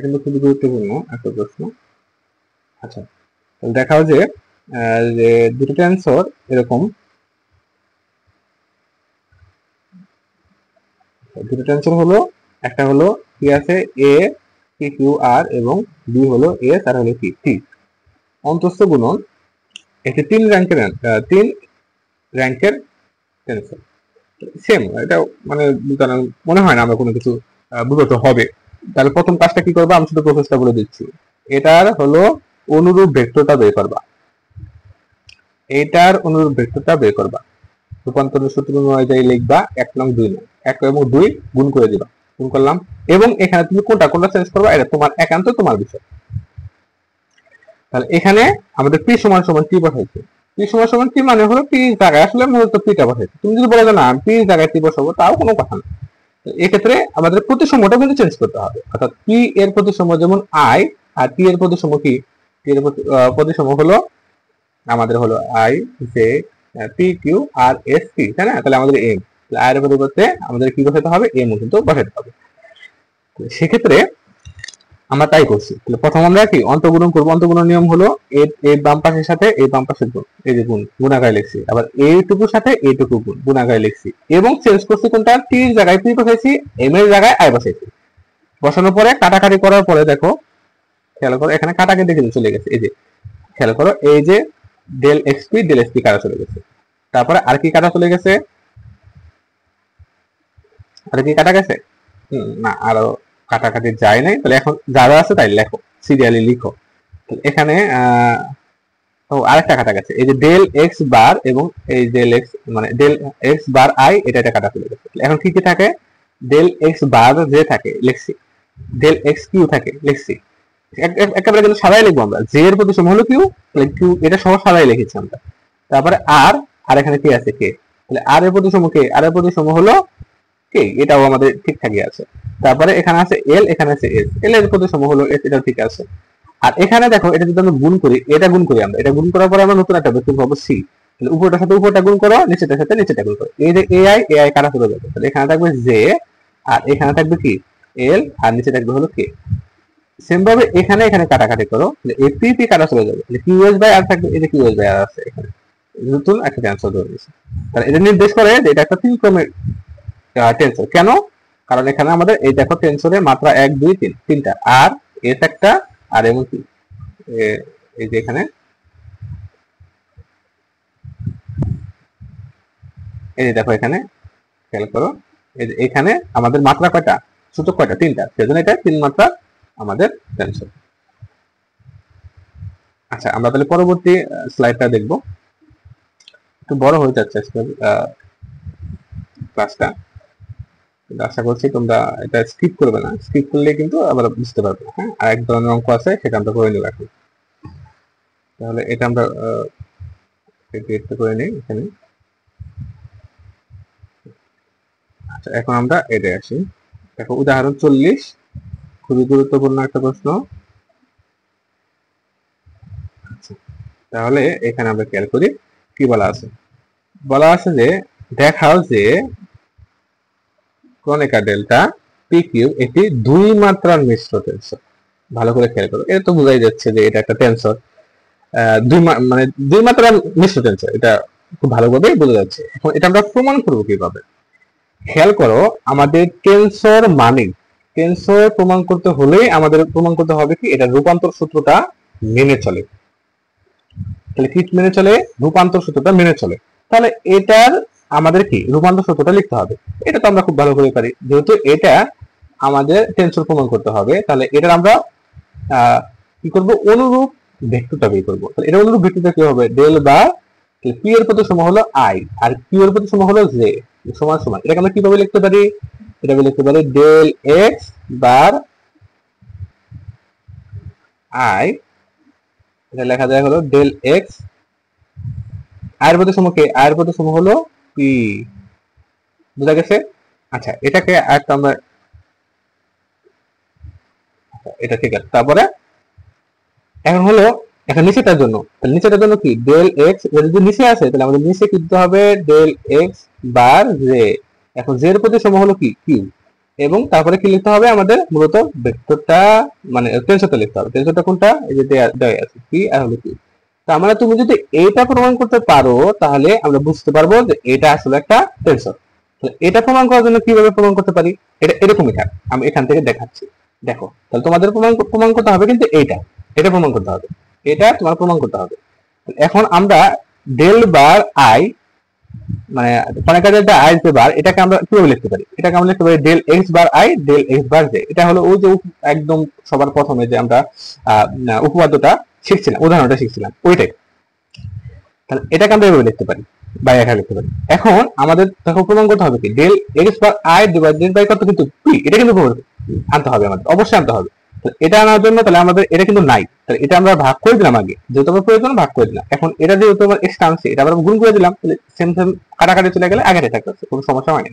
কিন্তু খুবই গুরুত্বপূর্ণ একটা প্রশ্ন। আচ্ছা, দেখাও যে দুটো টেনসর এরকম, দুটো টেনসর হলো, একটা হলো কি আছে এ পি কিউ আর এবং বি হলো এস আর হলো কি টি। অন্তস্থ গুণন এটি 3 র্যাঙ্কের টেনসর। সেম, এটা মানে মনে হয় না আমরা কোনো কিছু বুঝতে হবে। তাহলে প্রথম কাজটা কি করবো, আমি শুধু প্রসেসটা বলে দিচ্ছি। এটার হলো অনুরূপ ভেক্টরটা বের করবা, এটার অনুরূপ ভেক্টরটা বের করবা। রূপান্তরের সূত্র অনুযায়ী লিখবা 1 নং 2 নং, 1 এবং 2 গুণ করে দিবা, গুণ করলাম। এবং এখানে তুমি কোনটা চেঞ্জ করবা এটা তোমার একান্ত তোমার বিষয়। তাহলে এখানে আমাদের পি সমান সমান কি বসাইছে, পি সমান সমান কি মানে হলো পি জায়গায় আসলে মূলত পিটা বসাইছে। তুমি যদি বলো যে না পি জায়গায় পি বসাবো, তাও কোনো কথা না। এক্ষেত্রে আমাদের প্রতিসমটা কিন্তু চেঞ্জ করতে হবে, অর্থাৎ পি এর প্রতিসম যেমন আই, আর পি এর প্রতিসম কি, পি এর প্রতিসম হলো আমাদের হলো I J P Q R S P, তাই না। তাহলে আমাদের এম, আই এর পরিবর্তে আমাদের কি বসাতে হবে, এম কিন্তু বসাতে হবে। সেক্ষেত্রে আমরা তাই করছি। তাহলে প্রথম আমরা কি অন্তগুণন করবো। অন্তগুণন নিয়ম হলো এই বাম পাশের সাথে এই বাম পাশের গুণ, এই যে গুণ গুণাকারে লিখছি, আবার এইটুকুর সাথে এইটুকু গুণ গুণাকারে লিখছি, এবং চেঞ্জ করছি কোনটা, টির জায়গায় পি বসাইছি, এম এর জায়গায় আই বসাইছি। বসানোর পরে কাটাকাটি করার পরে দেখো, খেয়াল করো এখানে কাটাকাটি কিন্তু চলে গেছে। এই যে খেয়াল করো, এই যে ডেল এক্সপি কাটা চলে গেছে। তারপরে আর কি কাটা চলে গেছে, আর কি কাটা গেছে, না আরো কাটাকাটি যায় নাই। তাহলে এখন যারা আছে তাই লেখো, সিরিয়ালি লিখো। এখানে আরেকটা কাটা গেছে, এই যে ডেল এক্স বার এবং এই ডেল এক্স মানে ডেল এক্স বার আই, এটা কাটা চলে গেছে। এখন কি কি থাকে, ডেল এক্স বার যে থাকে লিখছি, ডেল এক্স কিউ থাকে লিখছি। একেবারে কিন্তু সাদাই লিখবো আমরা, জে এর প্রতিসম হলো কিউ, তাহলে কিউ এটা সহ সাদাই লিখেছি আমরা। তারপরে আর এখানে কি আছে কে, তাহলে আর এর প্রতিসম কে, আর এর প্রতিসম হলো কে, এটাও আমাদের ঠিকঠাকই আছে। তারপরে এখানে আছে এল, এখানে আছে এস, এল এর প্রতিসম হলো এস, এটাও ঠিক আছে। আর এখানে দেখো এটা যদি আমরা গুণ করি, এটা গুণ করি আমরা, এটা গুণ করার পরে আমরা নতুন একটা ভেক্টর পাবো সি। তাহলে উপরটার সাথে উপরটা গুণ করো, নিচেটার সাথে নিচেটা গুণ করো, এই যে এআই কাটা চলে যাবে। তাহলে এখানে থাকবে জে, আর এখানে থাকবে কি এল, আর নিচে থাকবে হলো কে। সেম ভাবে এখানে কাটাকাটি করো, তাহলে এই পি পি কাটা চলে যাবে, তাহলে কিউএস বাই আর থাকবে, এই যে কিউএস বাই আর আছে এখানে, নতুন একটা টেনসর ধরে নিয়েছি। তাহলে এটা নির্দেশ করে যে এটা একটা 3 ক্রমের টেনসর। কেন, কারণ এখানে আমাদের এই দেখো টেনসরের মাত্রা 1 2 3 তিনটা, আর এস একটা, আর এমন কি এই যে এখানে এই যে দেখো এখানে খেয়াল করো এখানে আমাদের মাত্রা কয়টা, সূচক কয়টা, 3টা, সেজন্য এটা 3 মাত্রা আমাদের টেনসর। আচ্ছা আমরা তাহলে পরবর্তী স্লাইডটা দেখব। একটু বড় হয়ে যাচ্ছে আজকে ক্লাসটা, আশা করছি তোমরা এটা স্কিপ করবে না, স্কিপ করলে কিন্তু আবার বুঝতে পারবে। হ্যাঁ, আর এক ধরনের অঙ্ক আছে সেটা আমরা করে নেব এখন। তাহলে এটা আমরা করে নিই এখানে। আচ্ছা এখন আমরা এটা আসি, দেখো উদাহরণ 40, খুবই গুরুত্বপূর্ণ একটা প্রশ্ন। তাহলে এখানে আমরা খেয়াল করি কি বলা আছে। বলা আছে যে দেখাও যে ক্রনিকা ডেল্টা পি কিউ একটি 2 মাত্রার মিশ্র টেনসর। ভালো করে খেয়াল করো, এটা তো বোঝাই যাচ্ছে যে এটা একটা টেনসর, মানে 2 মাত্রার মিশ্র টেনসর, এটা খুব ভালোভাবে বোঝা যাচ্ছে। এখন এটা আমরা প্রমাণ করবো কিভাবে, খেয়াল করো আমাদের টেনসর মানে টেনসর প্রমাণ করতে হলে আমাদের প্রমাণ করতে হবে কি এটা রূপান্তর সূত্রটা মেনে চলে। তাহলে কি মেনে চলে, রূপান্তর সূত্রটা মেনে চলে। তাহলে এটার আমাদের কি রূপান্তর সূত্রটা লিখতে হবে। এটা তো আমরা খুব ভালো করে পারি, যেহেতু এটা আমাদের টেনসর প্রমাণ করতে হবে, তাহলে এটার আমরা কি করব, অনুরূপ ভেক্টরটা বের করব। তাহলে এটা অনুরূপ ভেক্টরটা কি হবে, ডেল বা পি এর প্রতি সমান হলো আই আর কিউ এর প্রতি সমান হলো জে সমান সমান। এটাকে আমরা কিভাবে লিখতে পারি, এটা লিখতে পারি ডেল এক্স বার আই, এটা লেখা যায় হলো ডেল এক্স আই এর প্রতি সমান কে, আই এর প্রতি সমান হলো পি। বুঝা গেছে? আচ্ছা এটাকে একটা আমরা এটা ঠিক আছে। তারপরে এখন হলো এখন নিচেটার জন্য, তাহলে নিচেটার জন্য কি ডেল এক্স, যদি নিচে আসে তাহলে আমাদের নিচে কি দিতে হবে ডেল এক্স বার জে। এখন জে এর প্রতি সমান হলো কি কিউ, এবং তারপরে কি লিখতে হবে আমাদের মূলত ভেক্টরটা মানে টেনসরটা লিখতে হবে। টেনসরটা কোনটা, এই যে দেয়া আছে পি আর হলো কিউ। তার মানে তুমি যদি এইটা প্রমাণ করতে পারো তাহলে আমরা বুঝতে পারবো যে এটা আসলে একটা টেনসর। তাহলে এটা প্রমাণ করার জন্য কিভাবে প্রমাণ করতে পারি, এটা এরকমই থাক, আমি এখান থেকে দেখাচ্ছি। দেখো তাহলে তোমাদের প্রমাণ করতে হবে কিন্তু এটা প্রমাণ করতে হবে, এটা তোমার প্রমাণ করতে হবে। এখন আমরা ডেল বার আই মানে ক্রনিকা ডেল্টা আই যে বার, এটাকে আমরা কিভাবে লিখতে পারি, এটাকে আমরা লিখতে পারি del x bar I del x bar J. এটা হলো ওই যে একদম সবার প্রথমে যে আমরা উপপাদ্যটা শিখছিলাম, উদাহরণটা শিখছিলাম ওইটাই। তাহলে এটাকে আমরা এভাবে লিখতে পারি বা একা লিখতে পারি। এখন আমাদের দেখো প্রমাণ করতে হবে কি del x bar I divided by কত কিন্তু পি, এটা কিন্তু আনতে হবে আমাদের, অবশ্যই আনতে হবে। এটা আনার জন্য তাহলে আমাদের এটা কিন্তু নাই, তাহলে এটা আমরা ভাগ করে দিলাম আগে, যেহেতু আমরা প্রয়োজন ভাগ করে দিলাম। এখন এটা যেহেতু আমার এক্স আনছে, এটা আমরা গুণ করে দিলাম, তাহলে সেম সেম কাটাকাটি চলে গেলে আগে থাকতে কোনো সমস্যা হয় না।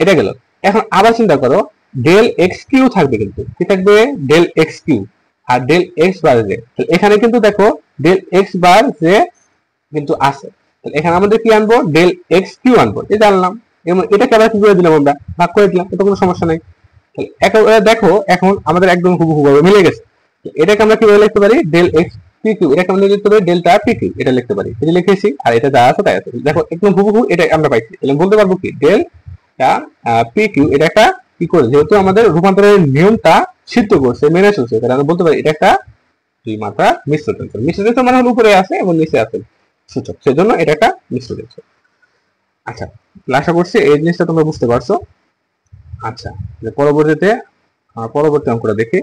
এটা গেল। এখন আবার চিন্তা করো ডেল এক্স কিউ থাকবে, কিন্তু কি থাকবে del x Q R del x bar J. এখানে কিন্তু দেখো ডেল এক্স বার জে কিন্তু আছে, তাহলে এখানে আমাদের কি আনবো ডেল এক্স কিউ আনবো, এটা আনলাম এবং এটাকে আবার কি করে দিলাম আমরা ভাগ করে দিলাম, এটা কোনো সমস্যা নাই। দেখো এখন আমাদের একদম হুবহু মিলে গেছে। এটাকে আমরা কিভাবে লিখতে পারি ডেল এক্স পি কিউ, এটাকে আমরা লিখতে পারি ডেল্টা পি কিউ, এটা লিখতে পারি, এটা লিখেছি আর এটা যা আছে তাই আছে। দেখো একদম হুবহু এটা আমরা পাইছি, তাহলে বলতে পারবো কি ডেল্টা পি কিউ এটা একটা কি করে, যেহেতু আমাদের রূপান্তরের নিয়মটা সিদ্ধ করছে মেনে চলছে, তাহলে আমরা বলতে পারি এটা একটা 2 মাত্রা মিশ্র টেনসর। মিশ্র টেনসর মানে হলো উপরে আছে এবং নিচে আছে সূচক, সেজন্য এটা একটা মিশ্র টেনসর। আচ্ছা আশা করছি এই জিনিসটা তোমরা বুঝতে পারছো। আচ্ছা পরবর্তীতে পরবর্তী অঙ্কটা দেখি,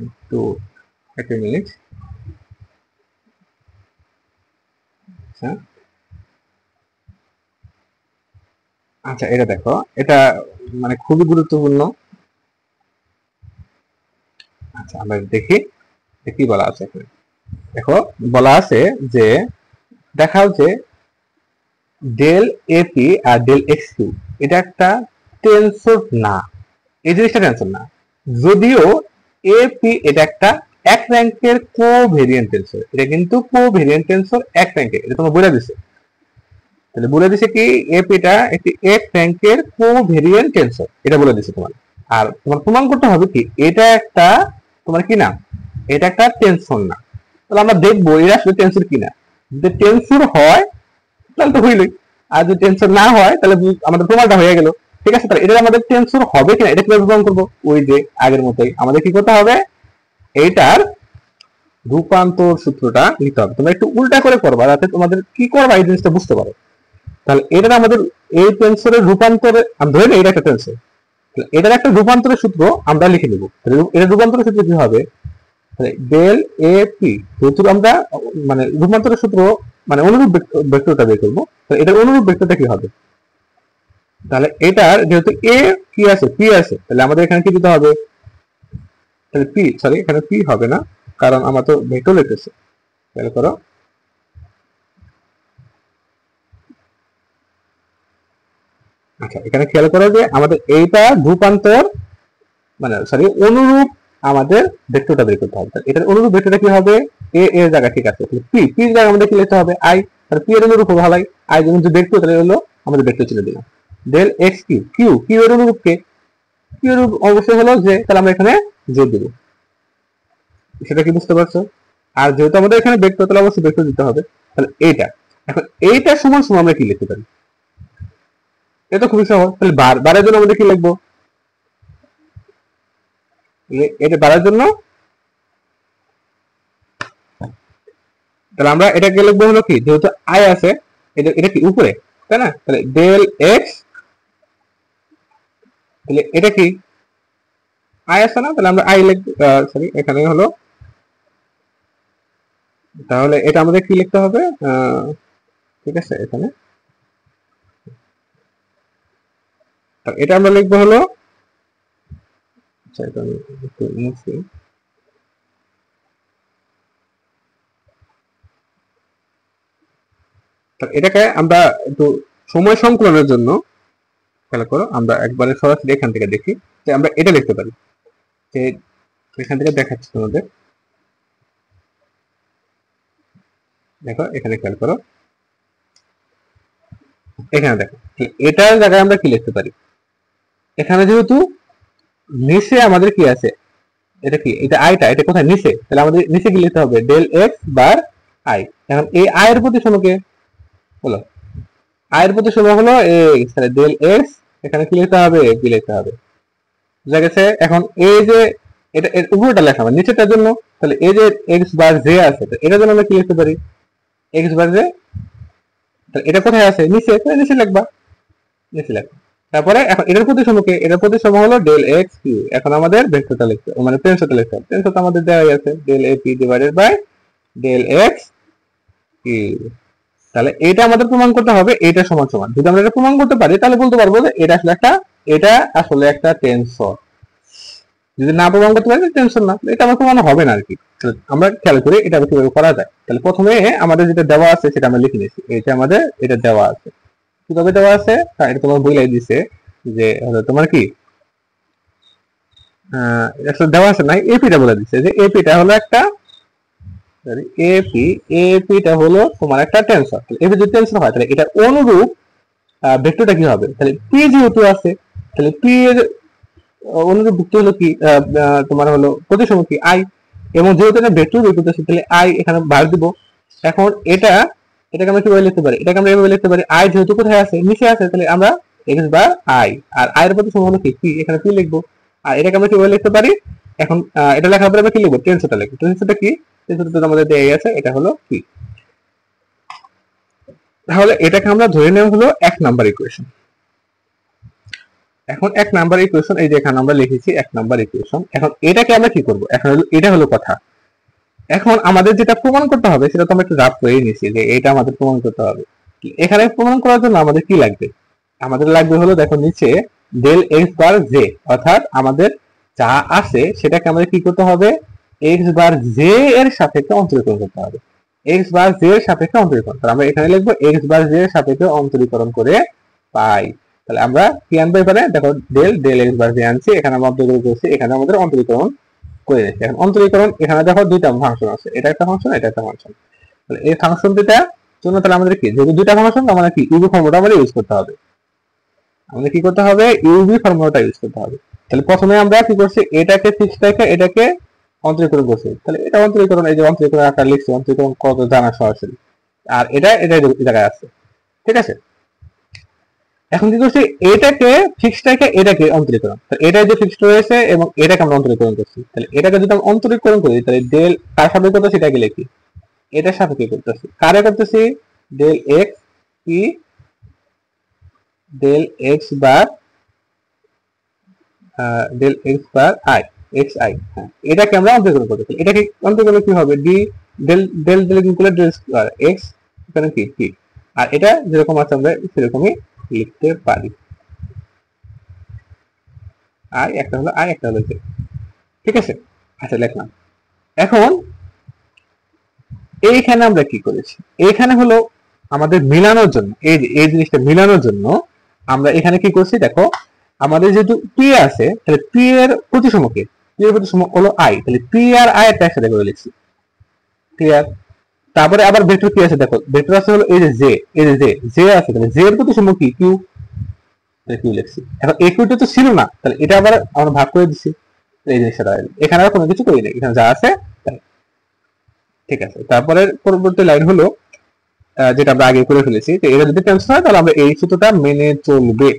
একটু একটা মিনিট। আচ্ছা আচ্ছা এটা দেখো, এটা মানে খুবই গুরুত্বপূর্ণ। আচ্ছা আমরা দেখি কি বলা আছে এখানে। দেখো বলা আছে যে দেখাও যে ডেল এপি আর ডেল এক্স কিউ এটা একটা টেনসর না, এই জিনিসটা টেনসর না, যদিও এপি এটা একটা এক র্যাঙ্কের কোভেরিয়েন্ট টেনসর। এটা কিন্তু কোভেরিয়েন্ট টেনসর এক র্যাঙ্কের, এটা তোমার বলে দিছে। তাহলে বলে দিছে কি এপিটা একটি এক র্যাঙ্কের কোভেরিয়েন্ট টেনসর, এটা বলে দিছে তোমার। আর তোমার প্রমাণ করতে হবে কি এটা একটা তোমার কি না, এটা একটা টেনসর না। তাহলে আমরা দেখবো এটা আসলে টেনসর কিনা, যদি টেনসর হয় তাহলে তো হইলই, আর যদি টেনসর না হয় তাহলে আমাদের প্রমাণটা হয়ে গেল। ঠিক আছে, তাহলে এটা আমাদের টেনসর হবে কিনা এটা কিভাবে প্রমাণ করবো, ওই যে আগের মতোই আমাদের কি করতে হবে এইটার রূপান্তর সূত্রটা লিখতে হবে। তোমরা একটু উল্টা করে করবা যাতে তোমাদের কি করবা এই জিনিসটা বুঝতে পারো। তাহলে এটা আমাদের এই টেন্সরের রূপান্তরে, আমি ধরে নিই এটা একটা টেন্সর, এটার একটা রূপান্তরের সূত্র আমরা লিখে নেব। এটা রূপান্তরের সূত্র কি হবে, ডেল এ পি, যেহেতু আমরা মানে রূপান্তরের সূত্র মানে অনুরূপ ভেক্টরটা বের করবো, এটার অনুরূপ ভেক্টরটা কি হবে, তাহলে এটার যেহেতু এ কি আছে পি আছে, তাহলে আমাদের এখানে কি দিতে হবে, তাহলে পি, সরি এখানে পি হবে না কারণ আমার তো ভেক্টর লিখতেছে। তাহলে করো, আচ্ছা এখানে খেয়াল করো যে আমাদের এইটা রূপান্তর মানে সরি অনুরূপ আমাদের ভেক্টরটা বের করতে হবে। এটার অনুরূপ ভেক্টরটা কি হবে, এ এর জায়গা ঠিক আছে, পি পি এর জায়গা আমাদের কি লিখতে হবে আই, তাহলে পি এর অনুরূপ হবে ভালাই আই, যখন যে ভেক্টর তাহলে হলো আমাদের ভেক্টর চিহ্ন দিলাম। Del x Q, Q Q এর অনুরূপ কে, কিউ এর অবশ্যই হলো যে, তাহলে আমরা এখানে যোগ দেব, সেটা কি বুঝতে পারছো। আর যেহেতু আমাদের এখানে ভেক্টর তাহলে অবশ্যই ভেক্টর দিতে হবে। তাহলে এইটা এখন এইটা সমান সমান আমরা কি লিখতে পারি, এটা খুবই সহজ। তাহলে বারের জন্য আমাদের কি লিখবো, এটা বাড়ার জন্য তাহলে আমরা এটাকে লিখবো হলো কি, যেহেতু আই আছে এটা এটা কি উপরে, তাই না, তাহলে ডেল এক্স, তাহলে এটা কি আই আছে না, তাহলে আমরা আই লিখবো, সরি এখানে হলো, তাহলে এটা আমাদের কি লিখতে হবে, ঠিক আছে এখানে এটা আমরা লিখবো হলো, আচ্ছা এটা আমি একটু মুছি, এটাকে আমরা একটু সময় সংকলনের জন্য খেয়াল করো, আমরা একবারে সরাসরি এখান থেকে দেখি যে আমরা এটা লিখতে পারি, যে এখান থেকে দেখাচ্ছি তোমাদের, দেখো এখানে খেয়াল করো, এখানে দেখো এটার জায়গায় আমরা কি লিখতে পারি, এখানে যেহেতু নিচে আমাদের কি আছে, এটা কি এটা আইটা, এটা কোথায় নিচে, তাহলে আমাদের নিচে কি লিখতে হবে ডেল এক্স বার আই। এখন এই আয়ের প্রতিসমকে হলো, আয়ের প্রতিসম হলো এক্স, তাহলে ডেল এক্স এখানে কি লিখতে হবে বি লিখতে হবে, বুঝা গেছে। এখন এই যে এটা এর উপরটা লেখা হবে নিচেটার জন্য, তাহলে এই যে এক্স বার জে আছে এটার জন্য আমরা কি লিখতে পারি এক্স বার জে, তাহলে এটা কোথায় আছে নিচে, নিচে লিখবা, নিচে লেখা। তারপরে এখন এটার প্রতিসমকে, এটার প্রতিসম হলো ডেল এক্স কিউ, এখন আমাদের ভেক্টরটা লিখতে মানে টেন্সরটা লিখতে হবে, টেন্সরটা আমাদের দেওয়াই আছে del A P divided by del x Q. তাহলে এটা আমাদের প্রমাণ করতে হবে এটা সমান সমান, যদি আমরা এটা প্রমাণ করতে পারি তাহলে বলতে পারবো যে এটা আসলে একটা টেন্সর। যদি না প্রমাণ করতে পারি টেনশন না, এটা আমার প্রমাণ হবে না আর কি। আমরা খেয়াল করি এটা কিভাবে করা যায়। তাহলে প্রথমে আমাদের যেটা দেওয়া আছে সেটা আমরা লিখে নিয়েছি, এটা আমাদের এটা দেওয়া আছে, কিভাবে দেওয়া আছে এটা তোমার বইলাই দিছে যে তোমার কি আসলে দেওয়া আছে না, এপিটা বলে দিচ্ছে যে এপিটা হলো একটা এপিটা হলো তোমার একটা টেনসর। এপি যদি টেনসর হয় তাহলে এটা অনুরূপ ভেক্টরটা কি হবে, তাহলে পি যেহেতু আছে তাহলে পি এর অনুরূপ ভেক্টর হলো কি তোমার হলো প্রতিসম কি আই, এবং যেহেতু এটা ভেক্টর বের করতেছি তাহলে আই এখানে বার দিব। এখন এটাকে আমরা কিভাবে লিখতে পারি, এটাকে আমরা এভাবে লিখতে পারি, আই যেহেতু কোথায় আছে নিচে আছে, তাহলে আমরা এক্স বার আই, আর আই এর প্রতিসম হলো কি পি, এখানে পি লিখবো। আর এটাকে আমরা কিভাবে লিখতে পারি, এখন এটা লেখার পরে আমরা কি লিখবো টেন্সরটা লিখবো, টেন্সরটা কি, টেন্সরটা আমাদের দেয়া আছে এটা হলো কি। তাহলে এটাকে আমরা ধরে নেওয়া হলো 1 নাম্বার ইকুয়েশন। এখন 1 নাম্বার ইকুয়েশন এই যে এখানে আমরা লিখেছি 1 নাম্বার ইকুয়েশন। এখন এটাকে আমরা কি করব, এখন এটা হলো কথা। এখন আমাদের যেটা প্রমাণ করতে হবে সেটা তো আমরা একটু রাফ করে নিয়েছি যে এটা আমাদের প্রমাণ করতে হবে। এখানে প্রমাণ করার জন্য আমাদের কি লাগবে, আমাদের লাগবে হলো দেখো নিচে ডেল এক্স বার জে, অর্থাৎ আমাদের যা আছে সেটাকে আমাদের কি করতে হবে এক্স বার জে এর সাপেক্ষে অন্তরীকরণ করতে হবে, এক্স বার জে এর সাপেক্ষে অন্তরীকরণ। তাহলে আমরা এখানে লিখবো এক্স বার জে এর সাপেক্ষে অন্তরীকরণ করে পাই। তাহলে আমরা কি আনবো এবারে, দেখো ডেল এক্স বার জে আনছি, এখানে আমরা অন্তরীকরণ করছি, এখানে আমাদের অন্তরীকরণ করে নিচ্ছি। এখন অন্তরীকরণ এখানে দেখো দুইটা ফাংশন আছে, এটা একটা ফাংশন এটা একটা ফাংশন। তাহলে এই ফাংশন দুটা জন্য তাহলে আমাদের কি, যেহেতু দুইটা ফাংশন আমাদের কি ইউবি ফর্মুলাটা আমাদের ইউজ করতে হবে, আমাদের কি করতে হবে ইউবি ফর্মুলাটা ইউজ করতে হবে। তাহলে প্রথমে আমরা কি করছি এটাকে ফিক্সড রেখে এটাকে অন্তরীকরণ করছি, তাহলে এটা অন্তরীকরণ, এই যে অন্তরীকরণ আকার লিখছি, অন্তরীকরণ কত জানা সরাসরি, আর এটা জায়গায় আছে, ঠিক আছে। এখন কি করছি, এটাকে ফিক্সড রেখে এটাকে অন্তরীকরণ, এটা যে ফিক্সড রয়েছে এবং এটাকে আমরা অন্তরীকরণ করছি, তাহলে এটাকে যদি আমরা অন্তরীকরণ করি তাহলে ডেল কার সাপেক্ষে করতেছি সেটাকে লিখি, এটার সাপেক্ষে করতেছি, কারে করতেছি, del x P del x bar I x I, এটাকে আমরা অন্তরীকরণ করতেছি। এটাকে অন্তরীকরণ কি হবে, D del del del equal del square x, এখানে কি পি, আর এটা যেরকম আছে আমরা সেরকমই লিখতে পারি, আই একটা হলো আই একটা হলো জে, ঠিক আছে। আচ্ছা লিখলাম। এখন এইখানে আমরা কি করেছি, এইখানে হলো আমাদের মিলানোর জন্য, এই জিনিসটা মিলানোর জন্য আমরা এখানে কি করছি দেখো, আমাদের যেহেতু পি আছে তাহলে পি এর প্রতিসম কে, পি এর প্রতিসম হলো আই, তাহলে পি আর আই একটা একসাথে করে লিখছি, ক্লিয়ার। তারপরে আবার ভেক্টর কি আছে দেখো, ভেক্টর আছে হলো এই যে জে, এই যে জে জে আছে, তাহলে জে এর প্রতিসম কি কিউ, কিউ লিখছি। এখন এই কিউটা তো ছিল না, তাহলে এটা আবার আমরা ভাগ করে দিচ্ছি, এই জিনিসটা এখানে আর কোনো কিছু করি না, এখানে যা আছে তাই, ঠিক আছে। তারপরে পরবর্তী লাইন হলো যেটা আমরা আগে করে ফেলেছি, তো এটা যদি ট্রান্সফার হয় তাহলে আমরা এই সূত্রটা মেনে চলবে।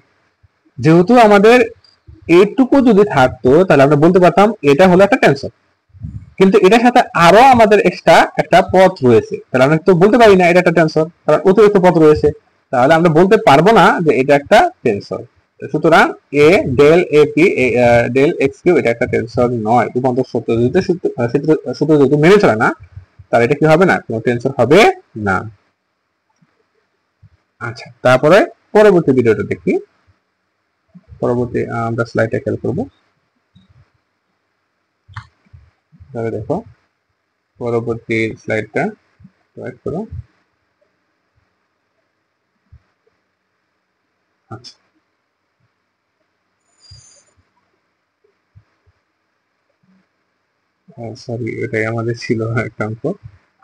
যেহেতু আমাদের এইটুকু যদি থাকতো তাহলে আমরা বলতে পারতাম এটা হলো একটা টেনসর, কিন্তু এটার সাথে আরো আমাদের এক্সট্রা একটা পথ রয়েছে, তাহলে আমরা তো বলতে পারি না এটা একটা টেনসর, কারণ অতিরিক্ত পথ রয়েছে, তাহলে আমরা বলতে পারবো না যে এটা একটা টেনসর। সুতরাং A del A P del x Q এটা একটা টেনসর নয়, রূপান্তর সূত্র যদি মেনে চলে না তাহলে এটা কি হবে না, কোনো টেনসর হবে না। আচ্ছা, তারপরে পরবর্তী ভিডিওটা দেখি, পরবর্তী আমরা স্লাইডে খেয়াল করবো, তাহলে দেখো পরবর্তী স্লাইডটা ওয়েট করো। আচ্ছা, সরি এটাই আমাদের ছিল একটা অঙ্ক।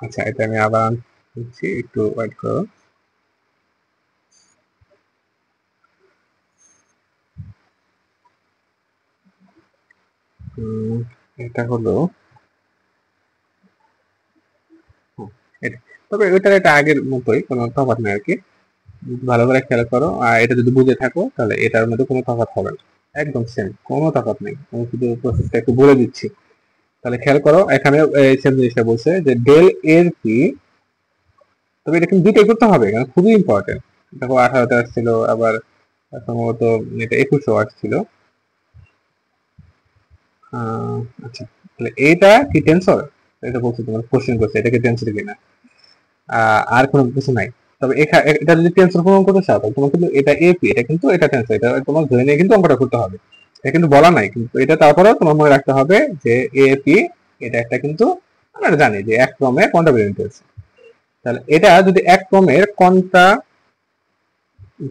আচ্ছা, এটা আমি আবার দিচ্ছি, একটু ওয়েট করো। এটা হলো তবে ওইটার এটা আগের মতোই, কোনো তফাৎ নেই আর কি, ভালো করে খেয়াল করো। আর এটা যদি বুঝে থাকো তাহলে এটার মধ্যে কোনো তফাৎ হবে না, একদম সেম, কোনো তফাৎ নেই, আমি শুধু প্রসেসটা একটু বলে দিচ্ছি। তাহলে খেয়াল করো, এখানে সেম জিনিসটা বলছে যে ডেল এর পি, তবে এটা কিন্তু দুইটাই করতে হবে, কারণ খুবই ইম্পর্টেন্ট। দেখো 18তে আসছিল, আবার সম্ভবত এটা 2100 আসছিল। আচ্ছা, তাহলে এইটা কি টেনসর, এটা বলছে তোমার কোশ্চেন করছে এটা কি টেনসর কিনা, আর কোনো কিছু নাই। তবে এটা যদি টেনসর প্রমাণ করতে চাও তাহলে তোমার কিন্তু এটা এপি, এটা কিন্তু এটা টেনসর, এটা তোমার ধরে নিয়ে কিন্তু অঙ্কটা করতে হবে, এটা কিন্তু বলা নাই, কিন্তু এটা তারপরেও তোমার মনে রাখতে হবে যে এপি এটা একটা, কিন্তু আমরা জানি যে এক ক্রমে কোনটা ভেরিয়েন্ট আছে, তাহলে এটা যদি এক ক্রমের কোনটা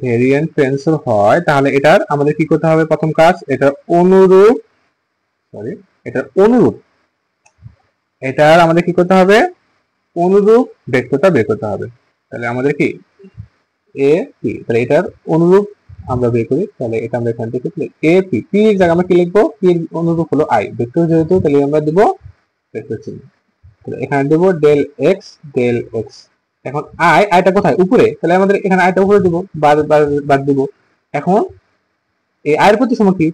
ভেরিয়েন্ট টেনসর হয় তাহলে এটার আমাদের কি করতে হবে, প্রথম কাজ এটা অনুরূপ, সরি এটার অনুরূপ, এটার আমাদের কি করতে হবে, অনুরূপ ভেক্টরটা বের করতে হবে। তাহলে আমাদের কি এ পি, তাহলে এটার অনুরূপ আমরা বের করি, তাহলে এটা আমরা এখান থেকে এ পি, পি এর জায়গায় আমরা কি লিখবো, পি এর অনুরূপ হলো আই, ভেক্টর যেহেতু তাহলে আমরা দেব ভেক্টর চিহ্ন, তাহলে এখানে দেব ডেল এক্স ডেল এক্স। এখন আইটা কোথায়, উপরে, তাহলে আমাদের এখানে আইটা উপরে দেব, বার দেব। এখন এই আয়ের প্রতি সময় কি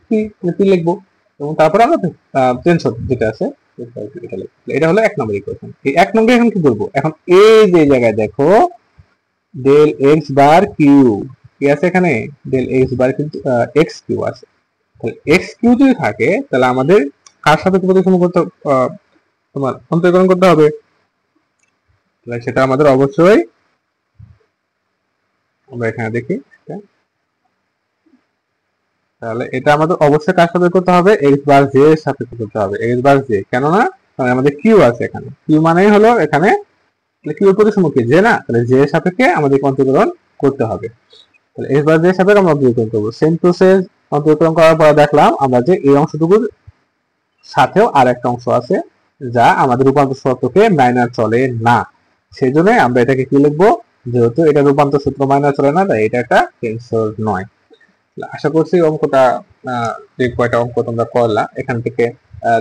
পি লিখবো, এবং তারপরে আমরা টেনসর যেটা আছে এটা লিখবো। এটা হলো এক নম্বর ইকুয়েশন। এই এক নম্বরে এখন কি করবো, এখন এই যে জায়গায় দেখো ডেল এক্স বার কিউ কি আছে, এখানে ডেল এক্স বার কিন্তু এক্স কিউ আছে, তাহলে এক্স কিউ যদি থাকে তাহলে আমাদের কার সাথে প্রতিসম করতে, তোমার অন্তরীকরণ করতে হবে, তাহলে সেটা আমাদের অবশ্যই, আমরা এখানে দেখি, তাহলে এটা আমাদের অবশ্যই কার সাথে করতে হবে, এক্স বার জে এর সাথে করতে হবে, এক্স বার জে, কেননা আমাদের কিউ আছে এখানে, কিউ মানেই হলো এখানে কিউ এর প্রতিসম কি জে না, তাহলে জে এর সাপেক্ষে আমাদের অন্তরীকরণ করতে হবে, তাহলে এক্স বার জে এর সাপেক্ষে আমরা অন্তরীকরণ করবো। সেম প্রসেস অন্তরীকরণ করার পর দেখলাম আমরা যে এই অংশটুকুর সাথেও আর একটা অংশ আছে যা আমাদের রূপান্তর শর্তকে মাইনার চলে না, সেই জন্য আমরা এটাকে কি লিখবো, যেহেতু এটা রূপান্তর সূত্র মাইনার চলে না তাই এটা একটা টেনসর নয়। আশা করছি অঙ্কটা, যে কয়টা অঙ্ক তোমরা করলা এখান থেকে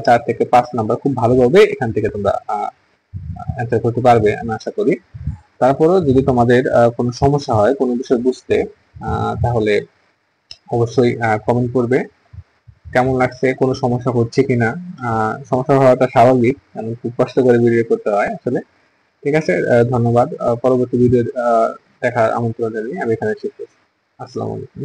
4 থেকে 5 নাম্বার খুব ভালোভাবে এখান থেকে তোমরা অ্যান্সার করতে পারবে আমি আশা করি। তারপরেও যদি তোমাদের কোনো সমস্যা হয় কোনো বিষয় বুঝতে, তাহলে অবশ্যই কমেন্ট করবে কেমন লাগছে, কোনো সমস্যা হচ্ছে কিনা। সমস্যা হওয়াটা স্বাভাবিক, আমি খুব কষ্ট করে ভিডিও করতে হয় আসলে। ঠিক আছে, ধন্যবাদ। পরবর্তী ভিডিও দেখার আমন্ত্রণ জানিয়ে আমি এখানে শেষ করছি। আসসালামু আলাইকুম।